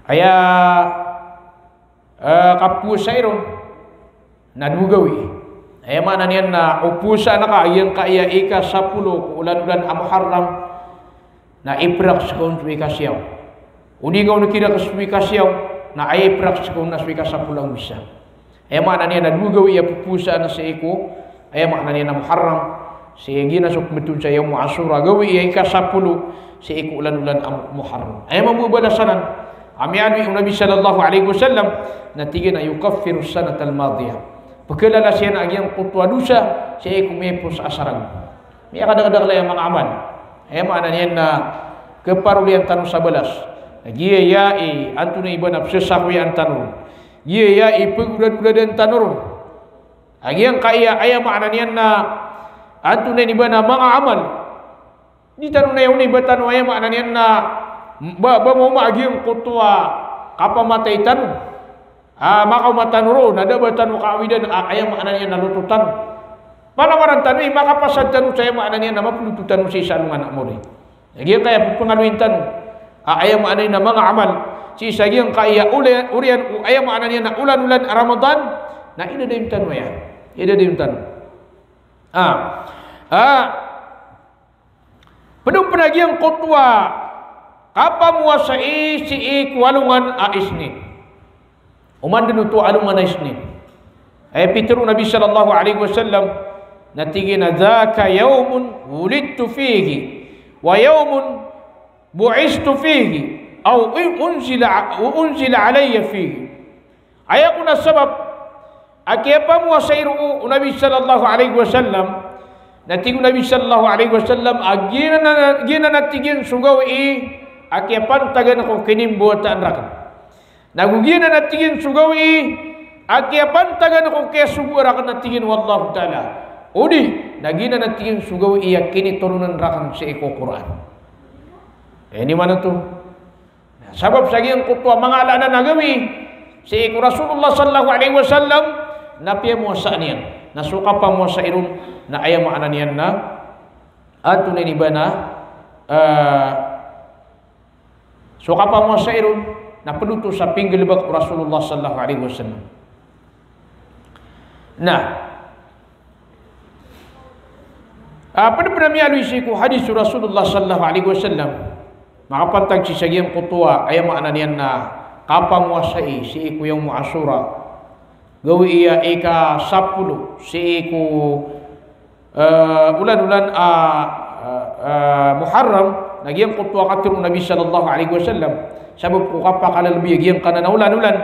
Aya kapu sa irun na dugawi. Aya maknanya na upusa na yang kaya ikasapulu ulan-ulan Muharram na iprak sa kung kasyaw. Udi kau nak kira kesuai kasyaw na aya iprak sa kung nasui kasapulu bisa. Aya maknanya na dugawi ya pupusa na sa iku. Aya maknanya na Muharram sige na sok betun sa yaum Ashura gawi ya ikasapulu sa iku ulan-ulan Muharram. Aya mambubalasanan ami Nabi sallallahu alaihi wasallam na tiga na yukaffiru sanatal madiyah. Pekelalasian agiang kutua dusa sa iku mepos asarag. Miya kadang-kadang la yang mga amal. Aya maknanya na keparulian tanu 11. Gia yai antuna ibana sesakwi antanu. Gia yai pegurad-guradan tanur. Agiang kaya aya maknanya na antuna ibana mga amal. Di tanu na yuni batanu aya maknanya na ba mo agiang kutua kapamatay tanu. Maka matanuro nada batanu kaawidan aya maknanya na lututan. Panawaran tanu makapasad tanu saya maknanya na mapulututan si salungan amuri. Agiang kaya pengaluin tanu. Ayam maknanya na mga amal si sagiang kaya urian ayam maknanya na ulan-ulan Ramadan na ina dim tanu ya ina dim tanu pedung penagiang kutwa kapa muasai si walungan isnin uman dinutu alungan isnin pitru Nabi sallallahu alaihi wasallam natigina dzaka yaumun wulidtu fihi wa yaumun bu'istu fihi au unzila alayya fihi. Aya kuna sabab akiapa muasairu Nabi sallallahu alaihi wasallam natigu Nabi sallallahu alaihi wasallam agina natigin sugawi akiapan tagan ko kinim buatan rakan. Nagugina natigin sugawi akiapan tagan ko ke subuh rakan natigin wallahu taala. Udi nagina natigin sugawi yakini turunan rakan sa iko Quran. Ini mana tu? Sebab sagiang kutua mangala na nagawi si Rasulullah sallallahu alaihi wasallam na piya muasa niyan. Nasuka pa muasa irun na aya makna niyan na Atun ni bana so kapa mo sairun na penutu sa pinggil bak Rasulullah sallallahu alaihi wasallam. Nah, apa pernah mialui siku hadis Rasulullah sallallahu alaihi wasallam makapantag si sagiyang kutua ay makna niyan na kapa muasai si iku yung muasura gawi iya ika 10 si iku ulan-ulan Muharram nagyang kutua katur Nabi sallallahu alaihi wasallam sabab ko kapa kala lebih gyang kana ulan-ulan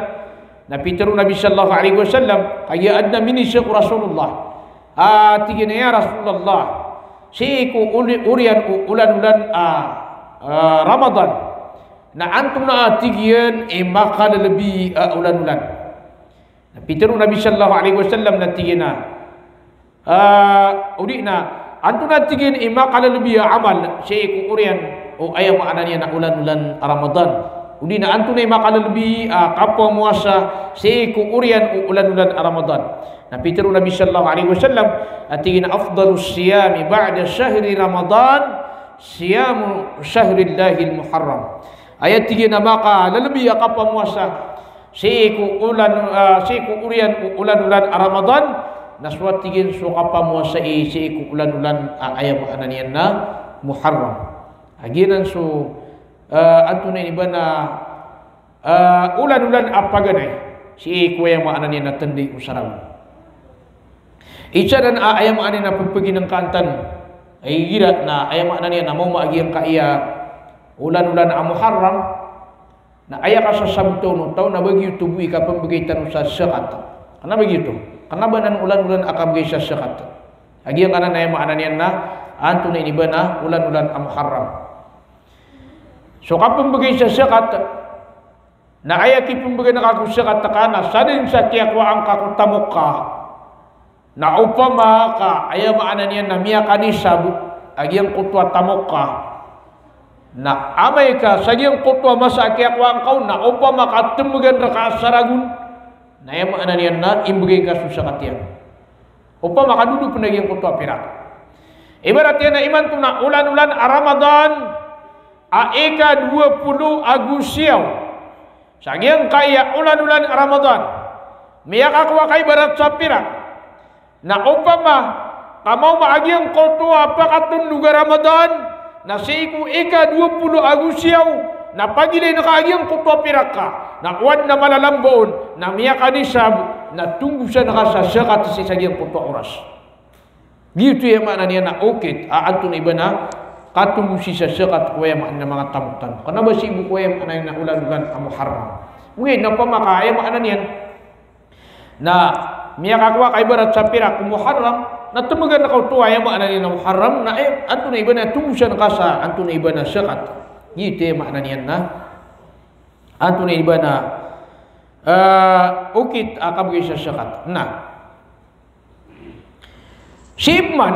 na pitero Nabi sallallahu alaihi wasallam kaya adna mini si Rasulullah tigina ya Rasulullah si iku urian ulan-ulan Ramadan na antum na tigyan makala lebih ulan-ulan na pitero Nabi sallallahu alaihi wasallam na tigina udina antum na tigyan makala lebih amal si iku urian o ayam maknanya na ulan-ulan Ramadan udina antum na makala lebih kapwa muasa si iku urian ulan-ulan Ramadan na pitero Nabi sallallahu alaihi wasallam atigina afdalus siyami ba'da syahri Ramadan siyamu syahrillahil muharram ayat tigina maka lebih kapwa muasa si iku urian ulan-ulan Ramadan naswat tigin so kapwa muasa si iku ulan-ulan ayam ananian na Muharram aginan so antuna ni bana ulan-ulan apa ganay si iku ayam ananian na tendi usaraw ica dan ayam ananian na pagpagi ng kantan ay gira na ayam ananian na mau maagiyang kaiya ulan-ulan Muharram na aya ka sa sabto no taw na bagyo tubuy ka pambagitan sa sakat kana bagyo kana banan ulan-ulan akabgay sa sakat agiyang kana na ayam ananian na anto na iniba na ulan-ulan Muharram so kapag bagay sa sakat na aya ki pambagay na kakusakat kana sadin sa kiyakwa ang kakutamok ka na upama ka ayam ananian na miya kanisab agiyang kutwa tamok ka na amay ka sagiyang kutwa masakyak wang kau na upama ka tumugan ra ka saragun na ayam ananian na imbagay ka susakatian upama ka dudu penagiyang kutwa pirak ibarat yan na iman to na ulan-ulan Ramadan aika 20 Agusyaw sagiyang kaya ulan-ulan Ramadan miyak akwa kay barat sa pirak na upama kamaw maagyang kutwa pakatun lugar Ramadan na siku ika 20 Agusyaw na pagilay na kaagyang kutwa pirak ka na uwan na malalamboon na miyak anisab na tunggu siya nakasasakat sa sagyang kutwa oras gitu yung mana niya na ukit aantun iba na katunggu si sasakat kuya na mga tamutan kana ba si ibu kuya anay na ulan-ulan Muharram ngayon na pamakaya maana niyan na miyak akwa kay barat sa pirak Muharram na tumugan na kautuwa yung maana niya na Muharram na antun na iba na tunggu siya nakasa antun na iba na sakat gitu yung maana niyan na antun na iba na ukit akabagay sa sakat na si Ibman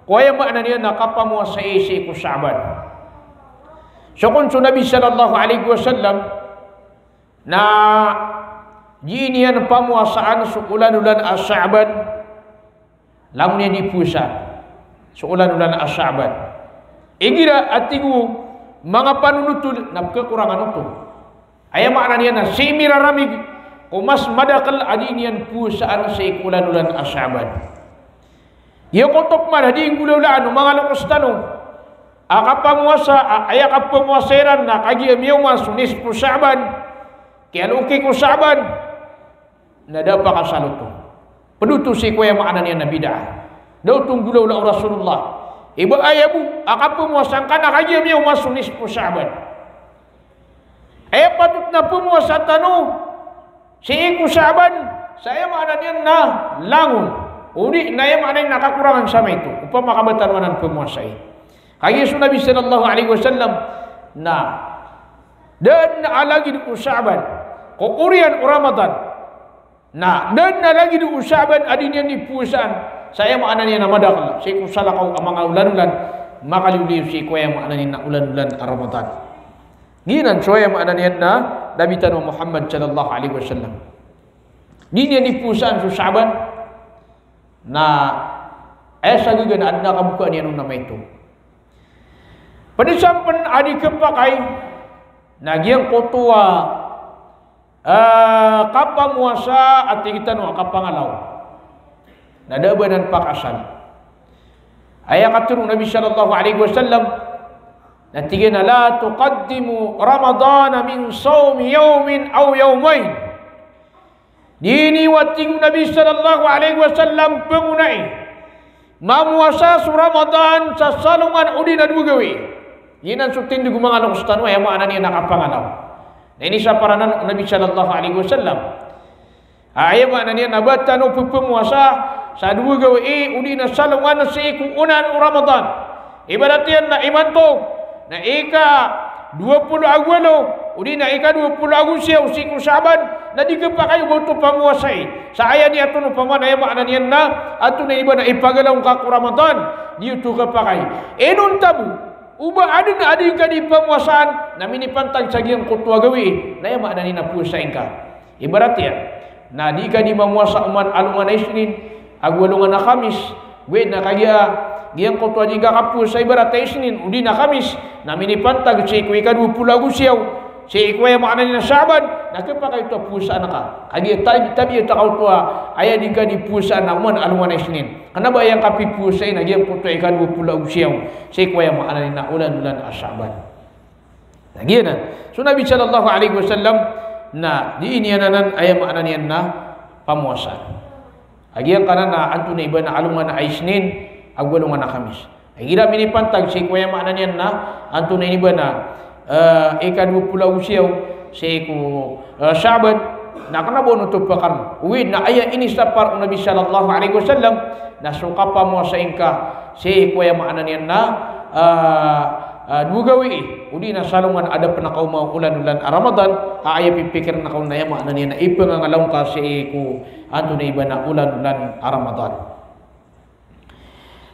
kuya maana niya na kapamuha sa isi ko Sa'ban so kung so Nabi sallallahu alaihi wasallam na jinian pamuasaan sa ulan-ulan Sa'ban lamun niya di pusa sa ulan-ulan Sa'ban igira atigu mga panunutul na kekurangan ito ay makna niya na si miraramig o mas madakal adinian pusaan sa ulan-ulan Sa'ban yakotok man hading gulaulaan mga lokos tanong akapamuasa ayakapamuaseran na kagiyamiyaw masunis po Sa'ban kaya luki ko Sa'ban nada pa kasaluto penutu si kuya makna niya na bid'ah daw tunggulaw la Rasulullah iba ayabu akapamuasan ka na kagiyamiyaw masunis po Sa'ban ay patut na pumuasa tanong si iku Sa'ban saya makna niya na langon uli na yung makna yung nakakurangan sa may ito upang makabatarwanan pumuasay kaya so Nabi sallallahu alaihi wasallam na dan na alagi di Sa'ban kung urian o Ramadan na dan na lagi di Sa'ban adin yan di pusan saya makna niya na madakal si kung salakaw ang mga ulan-ulan makaliwliw si kuya makna niya na ulan-ulan Ramadan ginan so yung makna niya na dabitan wa Muhammad sallallahu alaihi wasallam di niya di pusan so Sa'ban na sagugan adna kabuka ni anu nama itu. Pada sampan adi kepakai nagiang kotua kapa muasa ati kita no kapa ngalau. Nada badan pakasan. Ayat kata Nabi sallallahu alaihi wasallam natigina la tuqaddimu ramadana min sawmi yawmin aw yawmain. Dini wating Nabi sallallahu alaihi wasallam pengunai mamuasa su Ramadan sa salungan udina dugawi. Yinan sutin di gumang along stanu ay maana ni nakapangalaw. Na ini sa paranan Nabi sallallahu alaihi wasallam. Ay maana ni nabatan o pupuasa sa dugawi udina salungan sa iku unan Ramadan. Ibaratnya na imanto na ika 20 agwalo udina ika 20 agusya usiku Syaban na dikepakai boto pamuasai. Sa aya ni atun paman ay maana ni na atun na iba na ipagalaw ka Ramadan diu tu kepakai. Enun tabu uba adin adin ka di pamuasaan na minipantag sa giyang kutwa gawi na ay maana ni na pusain ka. Ibaratnya na di ka di mamuasa uman alungan na Isnin agwalungan na Kamis we na kagya giyang kutwa jiga kapus sa ibarat Isnin udina Kamis na minipantag sa ikwe ka 20 agusyaw si ikwe maana ni na Syaban nakapakay ito pusa na ka kagya tabi takaw tua aya di ka di pusa na uman alungan na Isnin kanaba yang kapi pusa na giyang kutwa ika 20 agusyaw si ikwe maana ni na ulan-ulan na Syaban na so Nabi sallallahu alaihi wasallam na di iniananan aya maana ni na pamuasa agiang kanan na anto na iba na alungan na Isnin agwalungan na Kamis. Ay gira minipantag si kuya maana niyan na anto na iba na ika 20 agusyaw si ku Syaban na kanabo no tupakan. Uwid na aya ini sa par Nabi sallallahu alaihi wasallam na suka pa mo sa inka si kuya maana niyan na dugawi udi na salungan ada penakaw mau ulan-ulan Ramadan aya pipikir na kaw na ya maana niyan na ipangangalaw ka si ku anto na iba na ulan-ulan Ramadan.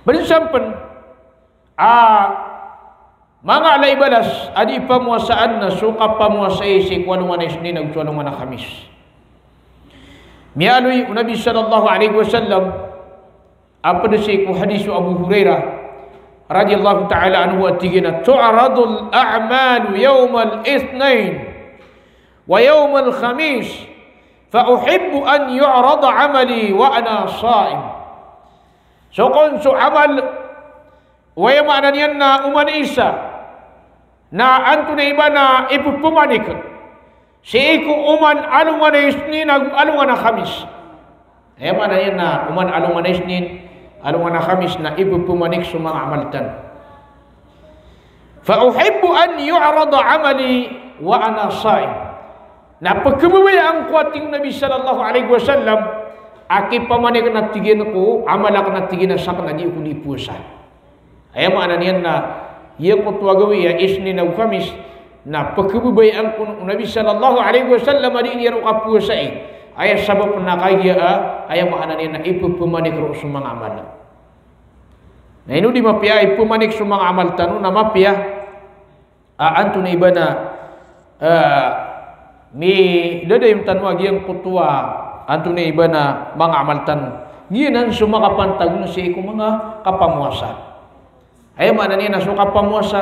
Bersampan mga alay balas adi pamuasaan na suka pamuasay si kualungan na Isnin ag kualungan na Kamis. Mialoy Nabi sallallahu alaihi wasallam apa si ku hadisu Abu Hurairah radhiyallahu ta'ala anhu atigina tu'radul a'malu yawmal Itsnain wa yawmal Khamis fa uhibbu an yu'rada 'amali wa ana sha'im. So kung so amal waya maana niyan na uman isa na anto na iba na ipupumanik si iku uman alungan na Isnin alungan na Kamis ay maana niyan na uman alungan na Isnin alungan na Kamis na ipupumanik sa mga amaltan fa uhibbu an yu'rada 'amali wa ana sha'im na pagkabuwi ang kuating Nabi sallallahu alaihi wasallam aki pamanik na tigin ko amalak na tigin na sak na di ko lipusan ay maana niyan na iya ko tuwagawi ya Isnin na Kamis na pagkabubayan ko Nabi sallallahu alaihi wasallam adi niya ro kapusay ay sabab na kaya ay maana niyan na ipupumanik ro sa mga amal na ino di mapia ipumanik sa mga amal tanu na mapia anto na iba na mi dada yung tanwag yung kutwa anto na iba na mga amaltan ginan sumakapantag na si iku mga kapamuasa ay maana niya na so kapamuasa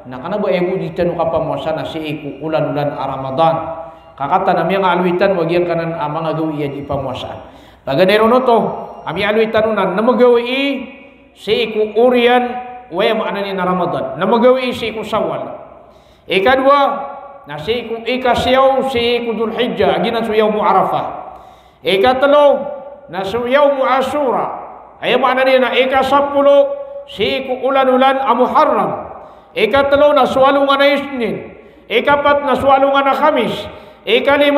na kanaba ego dito no kapamuasa na si iku ulan-ulan Ramadan kakata na miya nga alwitan wag yan kanan mga gawi yan ipamuasa taganero no to ami alwitan no na namagawi si iku urian waya maana niya na Ramadan namagawi si iku Sawal ikadwa na si iku ikasyaw si iku Dzulhijjah ginan so yaum Arafah ikatlo na yaum Ashura ay maana niya na ika-10 si ulan-ulan Muharram ikatlo na suwalungan na Isnin ika-4 na suwalungan na Kamis ika-5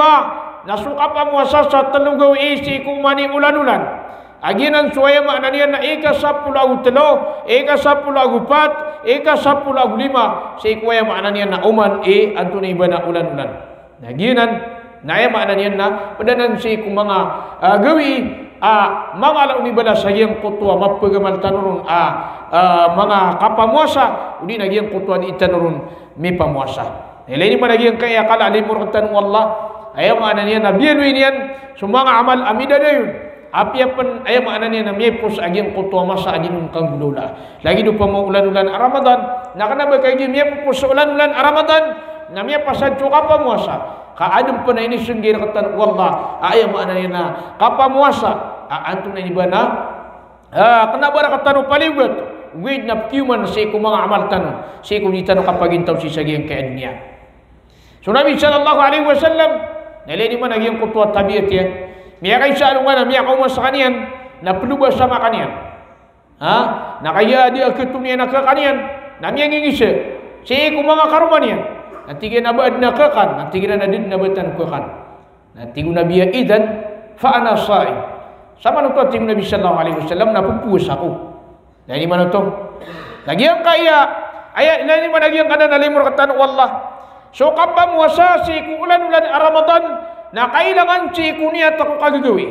na suka pamuasa sa talunggaw si mani ulan-ulan aginan suwaya maana niya na ika-10 agutlo ika-10 agupat ika-10 agulima si kuwaya maana niya na uman anto na iba na ulan-ulan naginan na ay maana niyan na padanan si kung mga gawi mga alaw ni bala sa iyang kutwa mapagamal tanurun mga kapamuasa udi nagyang kutwa di itanurun may pamuasa ilaini man nagyang kaya kala alimur tanong Allah ay maana niyan na biyanuin yan sa mga amal amida na yun api apa ayam maknanya namanya pos agian kutua masa ajin kang gula lagi dupa mau ulan-ulan Ramadan nak kena berkaji mia pos ulan-ulan Ramadan namanya pasal apa muasa ka adem pernah ini senggir kata wallah ayam maknanya na kapa muasa antum ini bana kena barakatan paling bet wid na piuman si ku mga amal tanu si ku ditanu kapagin taw si sagiang kaadnya so Nabi sallallahu alaihi wasallam nalini man agiang kutua tabiat yan miya kay salong nga na miya kau masakanian na pelubas sama kanian na kaya dia ketumia na kakanian na miya ngingisa si ku mga karumanian nanti kena baad na kakan nanti kena nadid na batan kakan nanti ku nabiya idan fa ana sa'i sama nuto ting Nabi sallallahu alaihi wasallam na pupuas ako na ini man to lagi ang kaya ayat na ini man lagi ang kana nalimur katan wallah so kapam wasasi ku ulan-ulan Ramadan na kailangan si ku niya ako kagagawi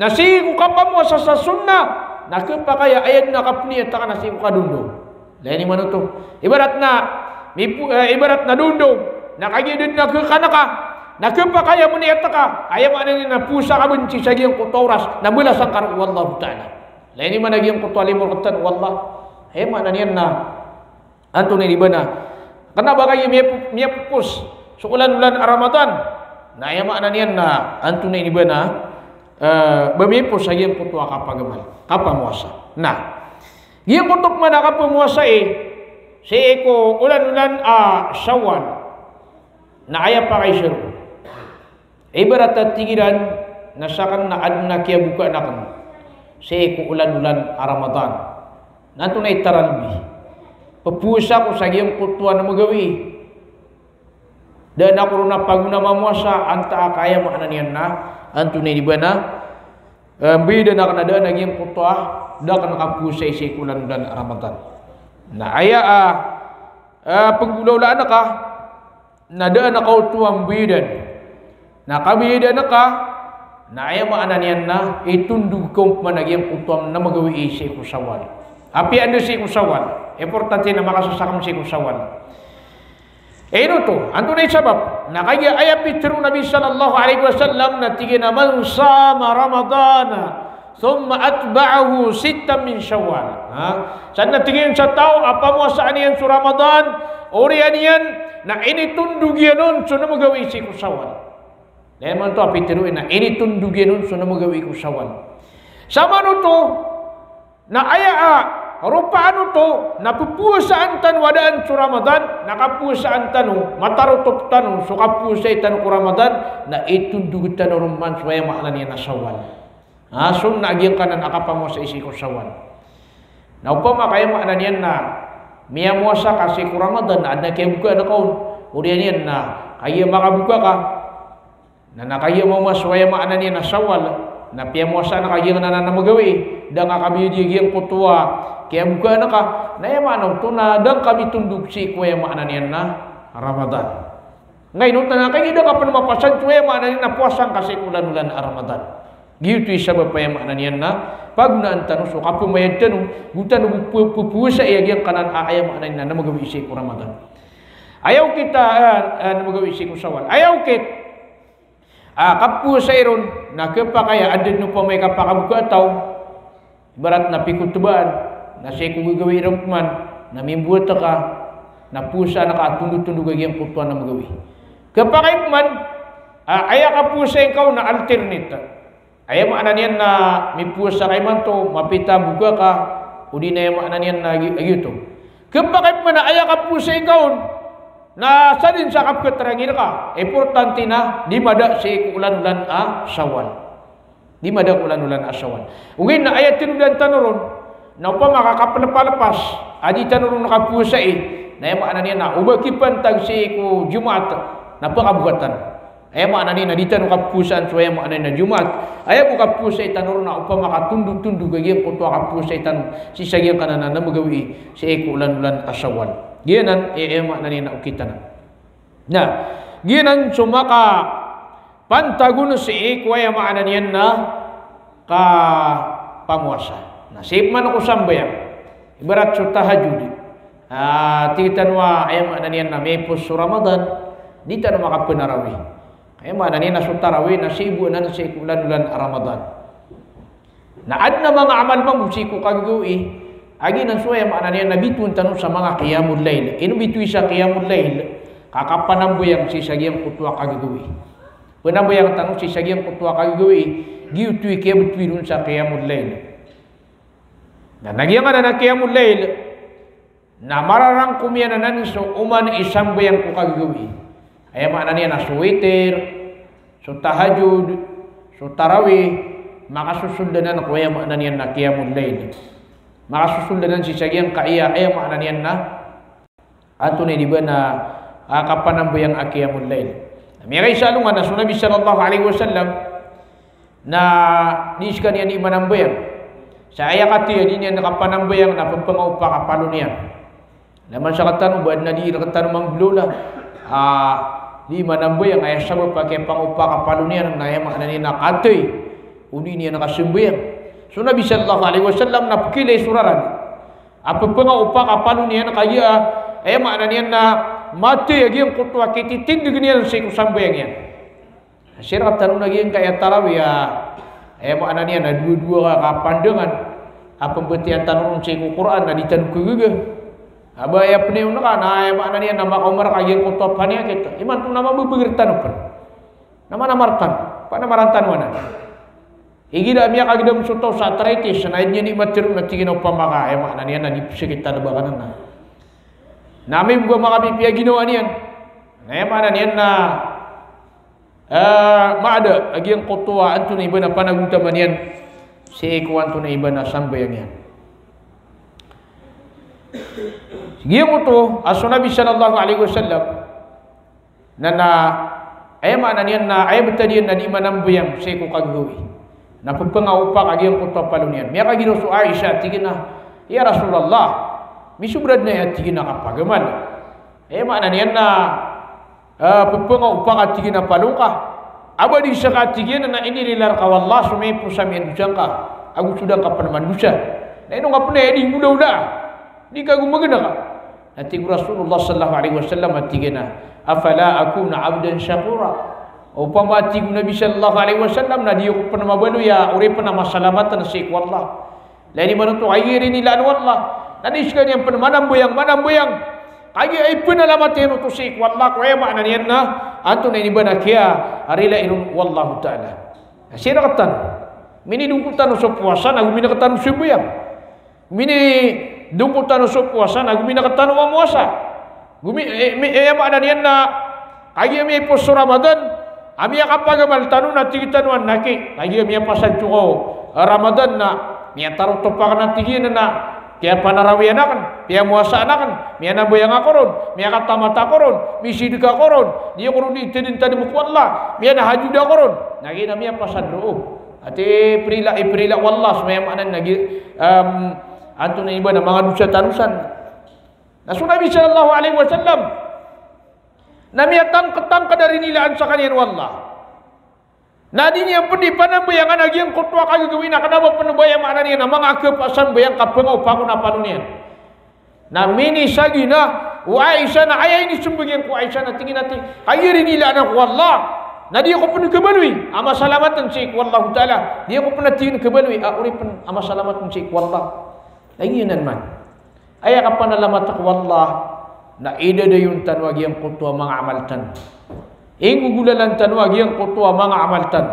na si ku kapam wasa sa sunnah na kaya ayat na kapniya taka na si ku kadundo na ini man to ibarat na dundo na kagidid na kanaka na kaya mo niya taka ayam ani na pusa ka benci sa giyang kutoras na mula sang karu wallahu ta'ala la ini man giyang kutwalimur katan wallah ay man niyan na anto ni bana kana bagay miya pupus so ulan-ulan Ramadan na ayam niyan na anto ni bana bamipos sa giyang kutwa kapagamal kapamuasa na giyang kutok man kapamuasa si eko ulan-ulan Syawal na aya pa kay sir ibarat at tigiran nasakan na adna kaya buka nakan si eko ulan-ulan Ramadan nanto na itaralbi papusa ko sa giyang kutwa na magawi dan ako na paguna mamuasa anta kaya maananian na anto na ibana bida na kanada na giyang kutwa da kan kapusa si eko ulan-ulan Ramadan na aya penggulaulaan na ka nadaan na kautuang bidan na kabida na ka na aya maananian na itundug kong managiyang kutuam na magawi si kusawal api ando si kusawal importante na makasasakam si kusawal ino to anto na isabab na kaya aya pitro Nabi sallallahu alaihi wasallam na tigina man sama Ramadana thumma atba'ahu sittan min Syawal sana tingin sa tao apa mo saan yan sa Ramadan orian yan na ini tundug yan nun so na magawi si kusawal dahil man ito apitiruin na ini tundug yan nun so na magawi kusawal sama no to na aya rupaan to napupuasaan tan wadaan sa Ramadan nakapuasaan tanu matarutop tanu so kapuasay tanu ko Ramadan na itundug tanu rumman suwaya maalan yan na Syawal so naagyan ka na nakapamo sa isi ko Syawal na upama kaya maalan yan na miya muasa kasi ko Ramadan na adna kaya buka na kaun uriyan yan na kaya makabuka ka na nakaya mo maswaya maanan yan na Syawal na piya muasa na kaya na magawi da nga kami yung kutuwa kaya buka na ka na yaman to na dang kami tundog si kuya maanan yan na Ramadan ngayon na kaya da ka pa mapasan kuya maanan yan na puwasan kasi ulan-ulan na Ramadan gitu isabab pa yung maanan yan na pagunaan tanong so kapumayad tanong gutan pupusa iyagyan kanan ayaw maanan yan na magawi si ko Ramadan ayaw kita na magawi si ko Syawal ayaw kit kapusa iron na kaya adin no pa may kapakabuka ataw ibarat na pikutubaan na siya kung gagawi man na mimbuta ka na pusa na ka tundog-tundog ang putuan na magawi kapakay man aya kapusa ikaw na alternate aya maanan yan na may pusa kay man to mapita buka ka o di na yung maanan yan na agito kapakay man na aya kapusa ikaw na sa din sa kapkatarangin ka importante na di mada si ulan-ulan Syawal di mada ulan-ulan Syawal ugin na ayat tinudan tanuron na pa makakapalapas adi tanuron nakapusa na yung maanan yan na ubakipan tag si ko Jumat na pakabugatan ay maanan yan na di tanong kapusan so ay maanan na Jumat ay mo kapusa tanuron na upa makatundog-tundog gagyan ko to kapusa tanong si sagyan kanan na magawi si ko ulan-ulan Syawal giyanan ema na nina ukita na giyanan sumaka pantagun si ikwaya maanan yan na ka pamuasa na sip man ako sambayan ibarat sa tahajud titan wa ay maanan yan na may puso Ramadan di tayo makapunarawi ay maanan yan na sa tarawih na sibu na si ulan-ulan Ramadan Na adna mga amal mang musiku kagui agi nan suaya maknanya nabi tun tanu sa mga qiyamul lail inu bitu sa qiyamul lail kakapanambo yang si sagiang kutwa kagui penambo yang tanu si sagiang kutwa kagui giu tui ke betwirun sa qiyamul lail na nagiang na qiyamul lail na mararang kumiana nan so uman isam yang ku kagui ay maknanya na suwitir so tahajud so tarawih maka susundanan ko ay maknanya na qiyamul lail maka susundanan si sagiang kaiya ay maknanya na ato ni dibana kapan ang buyang qiyamul lail may isalungan na Nabi sallallahu alaihi wasallam na niskan yan iman ang buyang sa ayakati yan kapan ang buyang na pagpangaupa kapalo niya naman sa katano ba na di katano mang blula di iman ang buyang ay sabot pakai pangaupa kapalo niya na ay maknanya na katoy uni niya nakasimbayang. So Nabi sallallahu alaihi wasallam napakilay suraran. Apa pangaupa kapalo niya nakaya ay maknanya na mati agi ang kutwa kititig digniyan sa kusambayang yan. Sira tanong lagi ang kaya tarawih ay maknanya na dua-dua kapandangan apa betian tanong sa Quran na ditanong kuguga. Aba ay pneu na ay maknanya na makomar kaya ang kutwa pa niya kita. Iman tu nama bebegirtan pa. Nama namartan. Pa namarantan wana. Igida miya kagida musuto sa arthritis na niya ni matirun na tiginaw pamaka ay maknanya na di kita labakan na. Nami buka makapipiya ginawa niyan. Ngayon mana niyan na maada agi ang kutwa anto na iba na panagutaman niyan si eko anto na iba na sambayang yan. Sige mo to aso Nabi sallallahu alaihi wasallam na ay mana niyan na ay betadiyan na di manambuyang si eko kaggawi. Na pagpangaupa agi ang kutwa palunian. Miya kagino so Aisha tigina ya Rasulullah misubrad na yan tigina kapagaman. Mana niyan na pagpangaupa ka tigina palungka. Aba di sa katigina na inililar ka wallah sumay po sa miyan dusang ka. Agus sudah ka panaman dusa. Na ino nga po na di muda-uda. Di ka gumagana ka. Natig Rasulullah sallallahu alaihi wasallam tigina afala akuna abdan syakura. Upama tig Nabi sallallahu alaihi wasallam na diyo ko panamabalu ya uri panamasalamatan sa ikwallah. Lani man ito ayiri nila wallah. Naniskan yang manambuyang kagi ay penalamatin ito si ikwallah ko ay makna niyan na anto na iniba na kaya arila irun wallahu ta'ala. Sira katan minidungkutan sa puasa na guminakatan sa buyang. Minidungkutan sa puasa na guminakatan sa puasa. Makna niyan na kagi may po sa Ramadan ami kapagamal tanong na tigitanuan naki kagi ami pasad ko Ramadan na miya taro topak na tigina na kaya panarawiyan akan, kaya muasa akan, miya nabayang ako ron, miya katamata ko ron, misidika ko ron, diya ko ron itinin tadi mukwalla, miya nahajud ako ron, nagina miya pasad roo. Ati prila wallah, sumaya maanan nagi anto na iba na mga dusa-tanusan. Nasun Nabi sallallahu alaihi wasallam na miya tangkatang kadari nilaan sa kanyan wallah. Nadi niya pun di panambayangan lagi yang kutwa kagawin na kanaba panambayang mana niya na mga kepasan bayang kapengaw pa ko na paano niya. Na mini sagi na wa Aisyah na ayay ni sumbagyan ko Aisyah na tingin natin ayiri nila na wallah. Na di ako pun kebalui ama salamatan si wallahu taala. Di ako pun natin kebalui uri pun ama salamatan si wallah. Ayunan man. Aya ka panalamat ko wallah na ida dayun tanwag yang kutwa mga amaltan. Ingugulalan tanwag yang kutwa mga amaltan.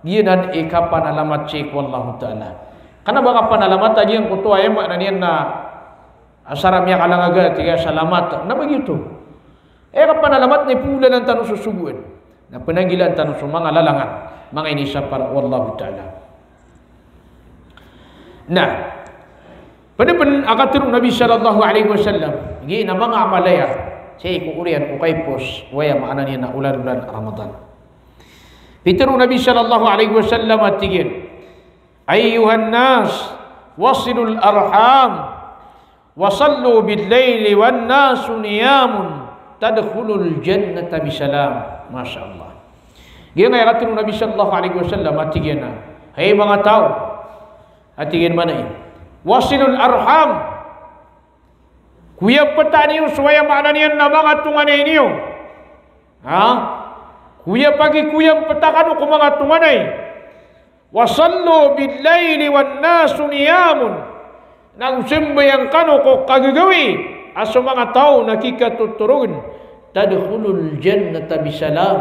Ginan ikapan alamat syekh wallahu ta'ala. Kana baka panalamat agi yang kutwa ay makna niyan na asaram ya kalangaga tiga salamat. Na begitu. Kapan alamat ni pula ng tanong susubuan. Na penanggilan tanong sa mga lalangan. Mga inisa para wallahu ta'ala. Nah, pada akatirong Nabi sallallahu alaihi wasallam. Gina mga amalaya. Saya ikut urian ukaipos waya makna niya na ulan-ulan Ramadan. Fitru Nabi sallallahu alaihi wasallam atigin. Ayyuhan nas wasilul arham wasallu bil laili wan nasu niyamun tadkhulul jannata bisalam. Masyaallah. Gina nga fitru Nabi sallallahu alaihi wasallam atigin na. Hey mga tao. Atigin mana ini? Wasilul arham. Kuya petani suaya makna niyan na mga tunganay niyo. Kuya pagi kuya petakan ko mga tunganay. Wa sallu bil laili wan nasu niyamun. Nang sembayang kanu ko kagagawi aso mga tao nakikatuturun tadkhulul jannata bisalam.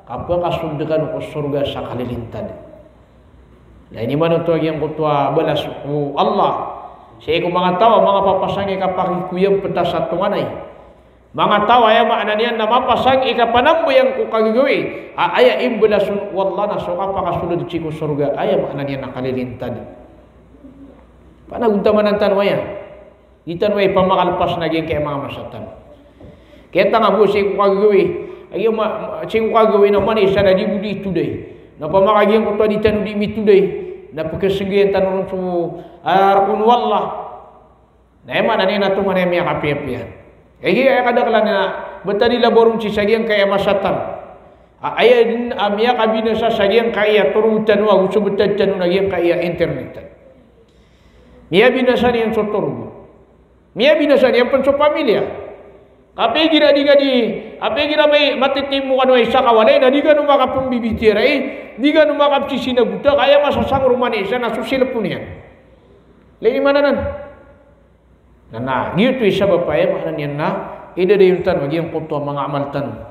Apa kasundakan ko surga sa kalilintad. Nah ini mana tu yang kutua belas Allah. Saya ku mga tao mga papasangi kapag kuyang peta satu manay. Mga tao ay maknanya na mapasang ikapanambo yang ku kagagawi. Aya imbalasun wallah na soka pakasulod ciku surga. Aya maknanya nakalilintad. Panaguntaman ang tanwaya. Di tanway pamakalpas na geng kaya mga masatan. Kaya tanga bu siya ku kagagawi. Ay siya ku kagagawi naman isa na di budi today. Na pamakagyan ko to di tanu di mi today. Na pagkasigihan tanong sa arakun wallah. Na ema na niya natungan na miya kapiyapiyan. Kaya kadaklan na betadi laborong si sagiang kaya masatan. Aya din amia kabina sa sagiang kaya turutan wa gusto betad tanu nagiang kaya internet. Mia binasa niyan so turbo. Mia binasa niyan pan so pamilya. Kape gira may matitimu kanu isa kawalay na di ka numakap pembibitiray, di ka numakap si sinabuta kaya masasang rumah ni isa na susilap po niyan. Lain mana nan? Nah, gitu isa bapak ya makna niyan na ida de yuntan wagi yang kuto mga amal tan.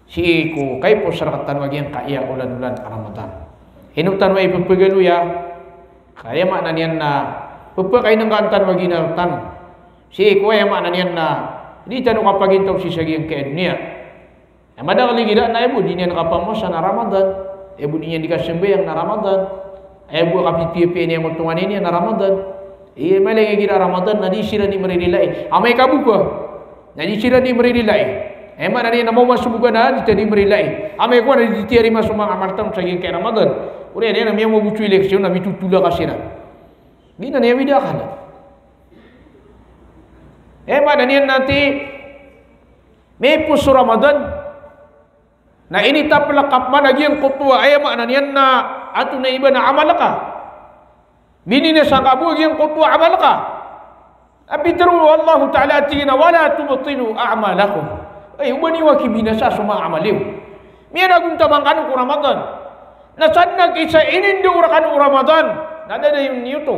Si iku kay po sarakatan wagi yang kaya ulan-ulan Ramadan. Hinutan wa ipagpagano ya. Kaya makna niyan na pagpakay ng kantan wagi na tan. Si iku ay makna niyan na di tanu kapag intaw si sagi yang kaya dunia. Madakali gida na ibu di niyan kapamosa na Ramadan. Ibu di niyan dikasembayang na Ramadan. Ibu kapitipi niya mutungan ini na Ramadan. Iya malay gira Ramadan na di sira ni merilai. Amay kabuka. Na di sira ni merilai. Emang nani namo masubukan na di merilai. Amay ko na di tiari masumang amartam sa kay Ramadan. Uri na miya mo bucu eleksyon na mitutula kasira. Di na niya widakan. Emang nani nanti may puso Ramadan. Na ini tapalakap man nagyang kutua ay makna niyan na ato na iba na amal ka. Minina sa kabuag yung kutua amal ka. Abitru Allah Ta'ala tina wala tubtilu a'malakum. Ay umaniwa kibinasa sa mga amaliw. Miyan agong tamangkan ko Ramadan. Nasad nag-isa inindu urakan ko Ramadan. Nadada yung niyo to.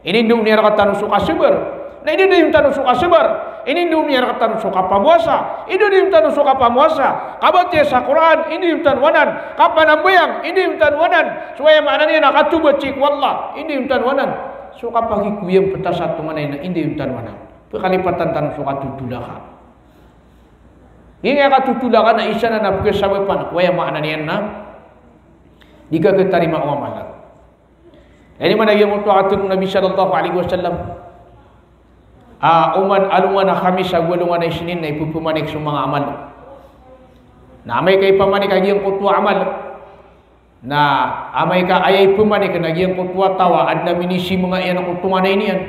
Inindu niya rakatan suka sabar. Na inindu yung tanong suka sabar. Inindu niya rakatan suka pamuasa. Inindu yung tanong suka pamuasa. Kabatya sa Quran, ini yung tanwanan. Kapanambayang, ini yung tanwanan. Suwaya mana niya nakatubat cik wallah. Ini yung tanwanan. Suka pagikuyang peta satu manay na ini yung tanwanan. Pagkalipatan tanong suka tutulakan. Hingga katutulakan na isa na napagkasawapan. Kuwaya mana niya na di ka ketarima umalat. Ini mana yang untuk atur Nabi sallallahu alaihi wasallam. Uman alungan na kami sa gulungan na isinin na ipupumanik sa mga amal. Na amay kay pamanik agiyang kutwa amal. Na amay ka ayay pumanik na agiyang kutwa tawa at na minisi mga iyan ang kutwa na iniyan.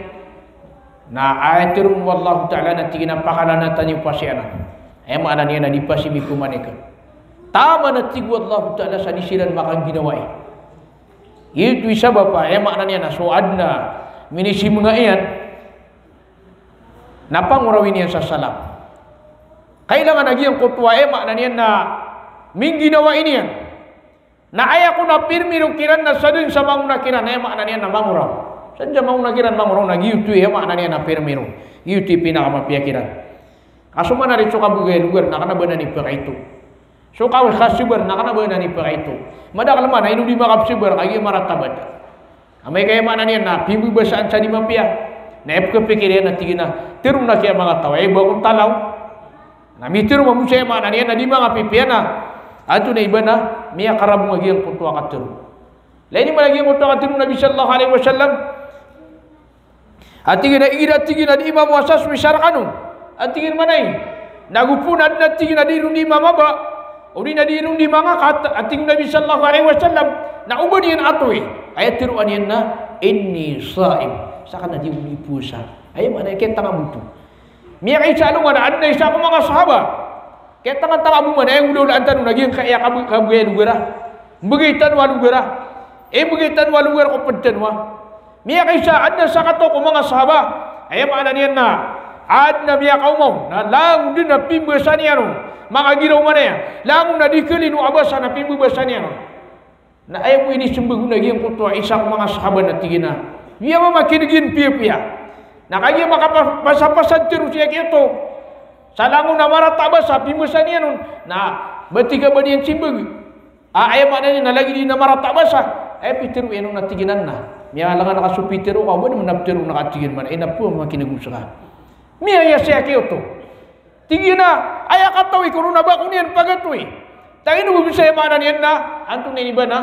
Na ayatirun wallahu ta'ala na tiginapakalana yung pasyanan. Ay maana niya na di pa si pumanik. Tama na tigwa Allah ta'ala sa nisiran makang ginawa eh. Itu isa ba pa? Ay maana niya na suad na minisi mga iyan. Napangurawin niya sa salam. Kailangan nagyang kutwa makna niyan na ming ginawa ini yan. Na aya ko na pirmiro kiran na sa dun sa manguna kiran makna niyan na manguraw. Saan dyan manguna kiran manguraw na giyutu makna niyan na pirmiro. Giyutu pinakamapiyakiran. Kaso man narin suka bugay lugar na kanaba na ni Pakaito. Suka khasibar na kanaba na ni Pakaito. Madakal man na inudi makapsibar kaya maratabat. Amay kaya makna niyan na pimbibasaan sa di mapiya. Na epkepikiran na tigina tirong na kaya mga tawa bagong talaw na mitiro mamusaya mga naniyan na di mga pipiyan na ato na iba na miya karabong agiyang kutwa katiro lain yung malagiyang kutwa katiro Nabi sallallahu alaihi wasallam at tigina di imam wasas wisyarakano at tigin manay nagupunad na tigina di rin di mamaba o di na di rin di mga kat at tigin Nabi sallallahu alaihi wasallam na uban yan ato ay tiruan yan na inni saim saka na di umipusa. Ay mana kaya tanga buto. Miya kay sa alungan na adna isa ko mga sahaba. Kaya tanga mo man ay ulo na antano naging kaya kabugay lugara. Mbagitan wa lugara. Mbagitan wa lugar ko padtan wa. Miya kay sa adna sa kato ko mga sahaba. Ay mana niyan na adna miya kaumaw na lang din na pimbasan niya ron. Mga giraw man niya. Lang na dikelin o abasa na pimbasan niya ron. Na ayam ini sembeguna giang kutua isak mga sahabat na tigina. Dia memakin gin pia-pia. Na kaya maka pasal-pasal terus ya gitu. Salangun na marat tak basa pimusan yan nun. Na bertiga banian simbeg. Ayam maknanya na lagi di na marat tak basa. Pitiru yan nung natiginan na. Miya alangan nakasupitiru ka ba naman napitiru nakatigin man. Na po makin nagusaka. Miya ya siya gitu. Tigina ayah katawi kuruna ba kunian pagatui. Tapi nu bisa mana nian na antung ni bana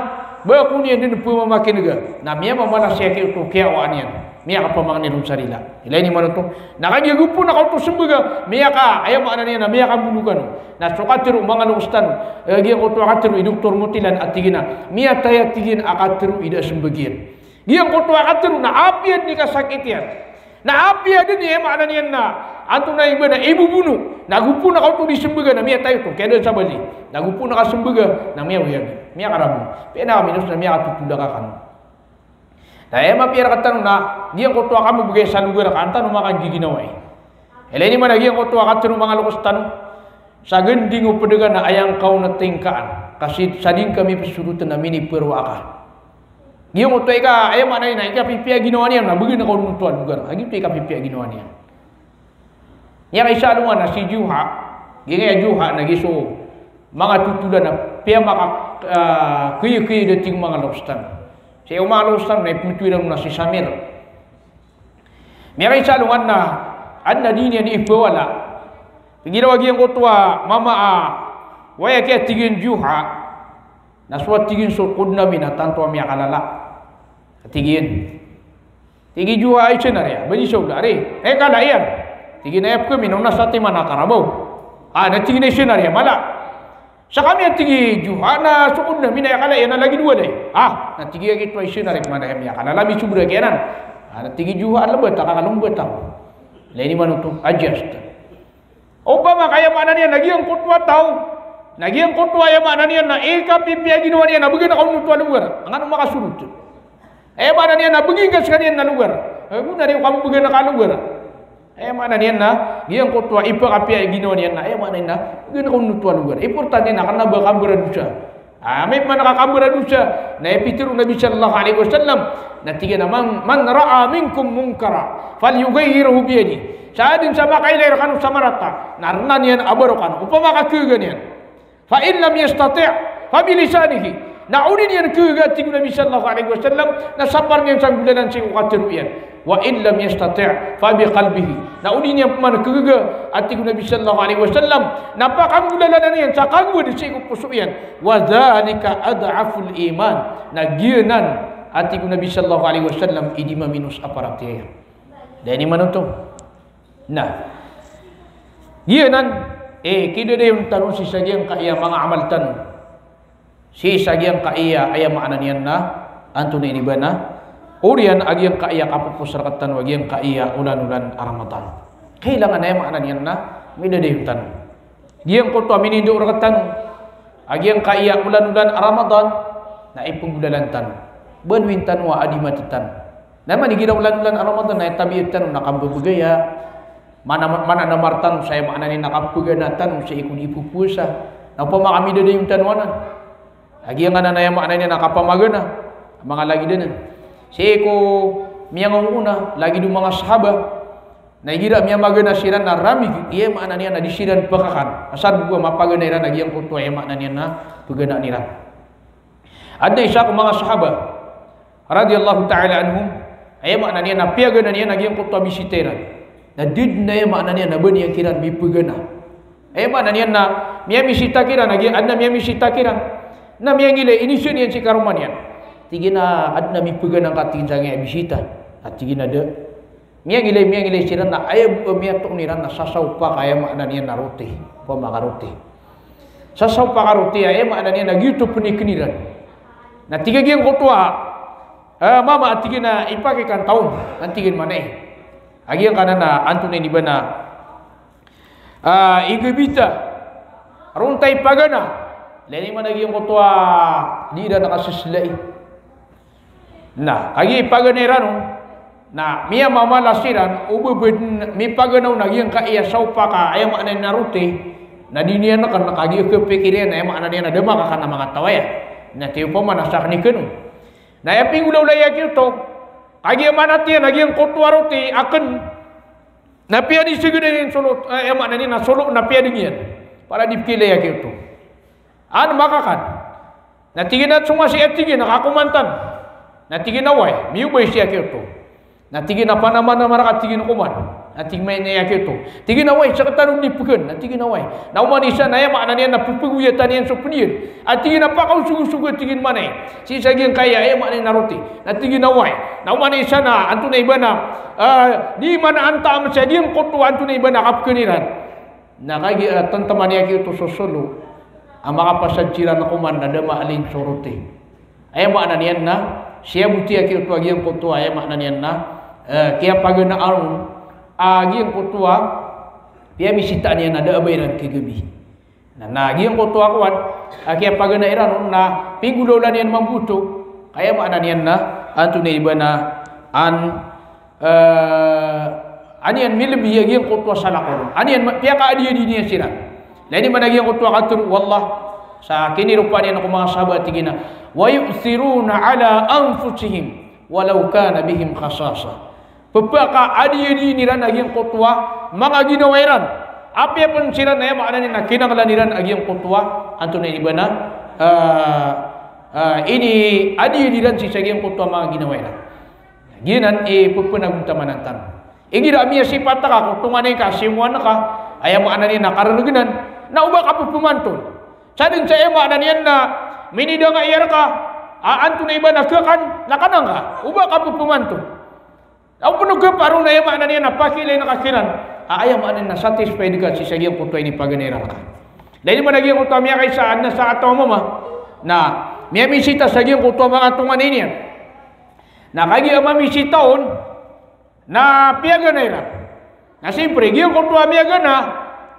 ba kunian din pu mamakin ga. Na miya mamana siya ke to kya wanian. Miya apa mangni rum sarila. Ilai ni mana to. Na kanya gupu na ka to sembaga miya ka ayam mana nian na miya ka bulukan. Na sokatiru mangano ustan gi ko to akatiru doktor mutilan atigina. Miya taya tigin akatiru ida sembagian. Gi ko to akatiru na apiat ni kasakitian. Na apiat ni mana nian na antung na ibana ibu bunuh. Nagupu na kau tu disembaga na miya tayo tu kaya sa bali. Nagupu na kasembaga na miya uyag. Miya karabu. Pena kami nus na miya katutuda ka kan. Na ema pira katan na giang ko tuwa kamu bugay sa lugar ka antan umakan giginaway. Eleni mana giang ko tuwa katan mga lokos tanu. Sa gending upedaga na ayang kau na tingkaan. Kasi sading kami pesurutan na mini perwa ka. Giang ko tuwa ika ayang mana ina ika pipia ginawa niya na bugay na kau nutuan lugar. Agi tu ika pipia ginawa niya. Yang isa luan na si Juha, gingay Juha na giso mga tutulan na piya maka kuya-kuya dating mga lobstan. Siya mga lobstan na ipuntuiran na si Samir. Yang isa luan na adna din yan ipawala. Ginawa giyang kutuwa mama waya kaya tigin Juha na suat tigin sulkod namin na tanto amya kalala. Tigin. Tigi Juha ay senarya. Bagi siya ulari. Kala yan. Tigi na yap kami nung nasa tima na karabaw. Natingin na senarya mala. Sa kami at tigi Juha na sukod na minayakala yan na lagi dua day. Natigi agit pa senarya mana kami yakala. Lami subra kyanan. Natigi Juha alabat nakakalumbat ako. Laini man ito adjust. Opa makaya mana niya nagyang kutwa tao. Nagyang kutwa ya mana niya na pipia ginawa niya na bagay na kaunutwa lugar. Ang anong makasunod. Mana niya na bagay ka sa kanya na lugar. Muna rin kamu bagay na kalugar. Mana niyan na giyang kutwa ipa kapia ginawa niyan na mana na gina kung nutwa lugar importante na karena bakambura dusa may man nakakambura dusa na epitiru Nabi sallallahu alaihi wasallam na tiga na man ra'a minkum munkara falyughayyirhu bi yadi saadin sama kailair kanu samarata narna niyan abaro kanu upama ka kuganian fa in lam yastati' fa bi lisanihi naudin yan kuga tigu Nabi sallallahu alaihi wasallam na sapar niyan sang bulanan si ukatiru yan wa in lam yastati' fa bi qalbihi na udin yang man kega ati Nabi sallallahu alaihi wasallam napakang bulalanan yan sa kagwa di sigo puso yan wa dzalika ad'aful iman na gieunan ati Nabi sallallahu alaihi wasallam idi minus aparatnya dani manuto nah gieunan kida yung tanong si sagyang kaya mga amal tanong si sagyang kaya aya makna niyan na anto ni ibana Urian agiang kaiya kapupusarkatan wagiang kaiya ulan-ulan Ramadan. Kailangan ay makna niyan na midadayutan. Giyang kuto minindo urakatan agiang kaiya ulan-ulan Ramadan na ipungbudalantan. Banwintan wa adimatitan. Naman igina ulan-ulan Ramadan na tabiatan nakambubugaya. Mana namartan saya makna ni nakapuganatan sa ikun ipupusa. Na pamakami dadayutan wanan. Agiang ana na makna ni nakapamagana. Mga lagi din. Seko miyang una lagi du mga sahabat na gira miyang magana siran na rami iya makna niya na disiran pakakan asal gua mapagana ira na giyang kuto iya makna niya na pagana nira ada isa ko mga sahabat radhiyallahu ta'ala anhum iya makna niya na piyagana niya na giyang kuto bisiteran na did na iya makna niya na bani yang kiran bipagana iya makna niya na miya misita kiran na giyang adna miya misita kiran na miyang ile inisyon niya si karuman yan tigina adna mi pegan ang katingin sa nga bisita at tigina de miyang ilay siran na ayab miya tok niran na sasaw pa kaya makna niya na roti pa makaruti sasaw pa karuti ay makna niya na gitu punikiniran na tiga giyang kutwa mama at tigina ipakikan taon ang tigin manay agiyang kanan na anto na iniba na igabita runtay pagana leni man agiyang kutwa di na nakasislay. Nah, kagi paganirano na miya mamalasiran ububud mi paganaw na yang kaiya saupa ka ay makna naruti na diniya na kan kagi kepikiran ay makna niya na dema ka kana mga tawaya na tiupa mana sak ni kenu na ya pingulau laya to agi mana tia agi yang kotua roti akan na pia di segede solo ya makna ni na solo na pia dingian para dipkile ya to an makakan na tigina semua si etigi na kakumantan na tigina wai miu bai si ya to na tigina panamana marakat tigina kuman na tigmay na ya to tigina wai sakataru ni puken na tigina wai na umanisa na ya makna ni na pupuguya tanian so punir at tigina pa kau sugu-sugu tigin manay si sagiang kaya ya makna na roti na tigina wai na umanisa na antu na ibana di mana anta am sagiang kotu antu na ibana kapkeniran na kagi tantaman ya to sosolo ang makapasadsiran na kuman na dama alin sorote ay makna niyan na siya buti ya to agiang kotu ay makna niyan na kaya pagana arun agiang kotua dia misita niyan na da abayran kegebi na agiang kotua kuan kaya pagana iran na pingulolan niyan mambuto kaya makna niyan na antu na ibana anian milbi agiang kotua salakon anian pia ka dia di niya siran lain man agiang kotua katur wallah sa kini rupanya ako mga sahabat tigina wa yu'thiruna ala anfusihim walau kana bihim khasasa pepaka adia di niran agiang kotua mga ginawairan api pun siran na makna ni na kinanglan agiang kotua anto na ibana ini adia niran si agiang kotua mga ginawairan ginan pupunaguntamanantan igira miya si pataka kutunganay ka simuan ka ayam makna ni nakararaganan na uba ka pupumantun sadin sa makna niyan na minida nga iyar ka anto na ibana kakan nakanang ka uba ka pupumantun ang puno ka parang na yama na niya napakilay na kakilan ayam anin na satisfied ka si sagiang kutoy ni paganera ka dahil mo naging kutoy miya kay saan na sa ataw mo na miya misita sagiang kutoy mga tungan niya na kagi ang mamisitaon na piaganera na siyempre giyang kutoy miya gana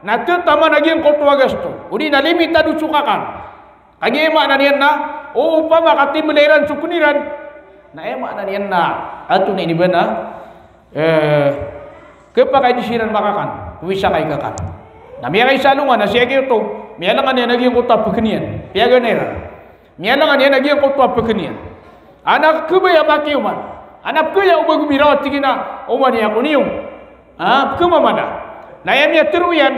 na tutama naging kutoy gasto uli na limitado sukakan kagi yama na niya na upa makatimuliran sukuniran na ema na niyan na ato na iniba na kapag disiran makakan wisa kay kakan na miya kay salungan na siya kayo to miya lang niya naging kutwa pagkaniyan piya ganera miya lang niya naging kutwa pagkaniyan anak kubaya makiuman anak kaya ubagumiraw at tigina uman niya kuniyong kumamana na yan niya tiruyan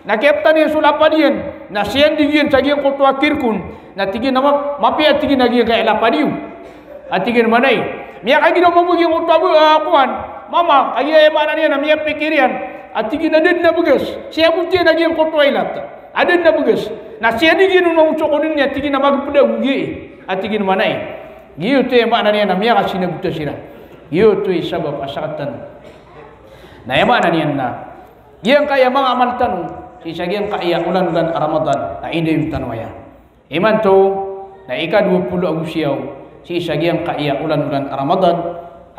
na keptan niya sulapadiyan na siyan digyan sa giyang kutwa kirkun na tigin na mapiya tigin na giyang kaya lapadiyo at tigin manay miya kagi daw mabuging utabu kuan mama kagi ay mana niya na miya pikirian at tigin na din na bugas siya buti na giyang kutwailat adin na bugas na siya digin nung chokodin niya tigin na magpuda ugi at tigin manay giyo to ay mana niya na miya kasi nabuta sila giyo to ay sabab asakatan na ay mana niya na giyang kaya mga amal tanong si siya giyang kaya ulan-ulan Ramadan na hindi yung tanwaya iman to na ika-20 Agusiyaw si sagiang kaya ulan-ulan Ramadan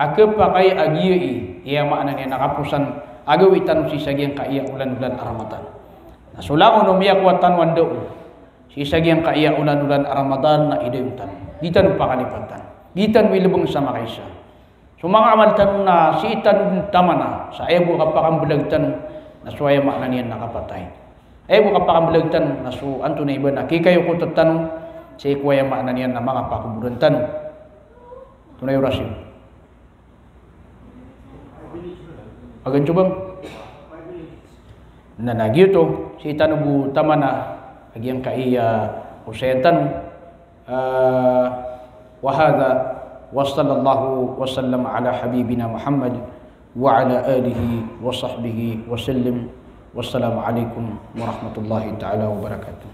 akapakai agiyai iya makna niya nakapusan agawitan si sagiang kaya ulan-ulan Ramadan nasulangon umiya kuwatan wando si sagiang kaya ulan-ulan Ramadan na idayutan ditan pakalipatan ditan wilibang sama kaisa so mga amaltan na si itan tamana sa ebo kapakambulagtan na suaya makna niya nakapatay ebo kapakambulagtan na su anto na iba na kikayo ko tatanong sa ikuwaya makna niyan na mga pakuburan tanong. Tunay orasyon. Agan cubang. Na nagyo to, si tanubu tama na, agyang kaiya usayan tanong. Wahada, wassallallahu wasallam ala habibina Muhammad wa ala alihi wa sahbihi wa sallim. Wassalamu alaikum warahmatullahi ta'ala wabarakatuh.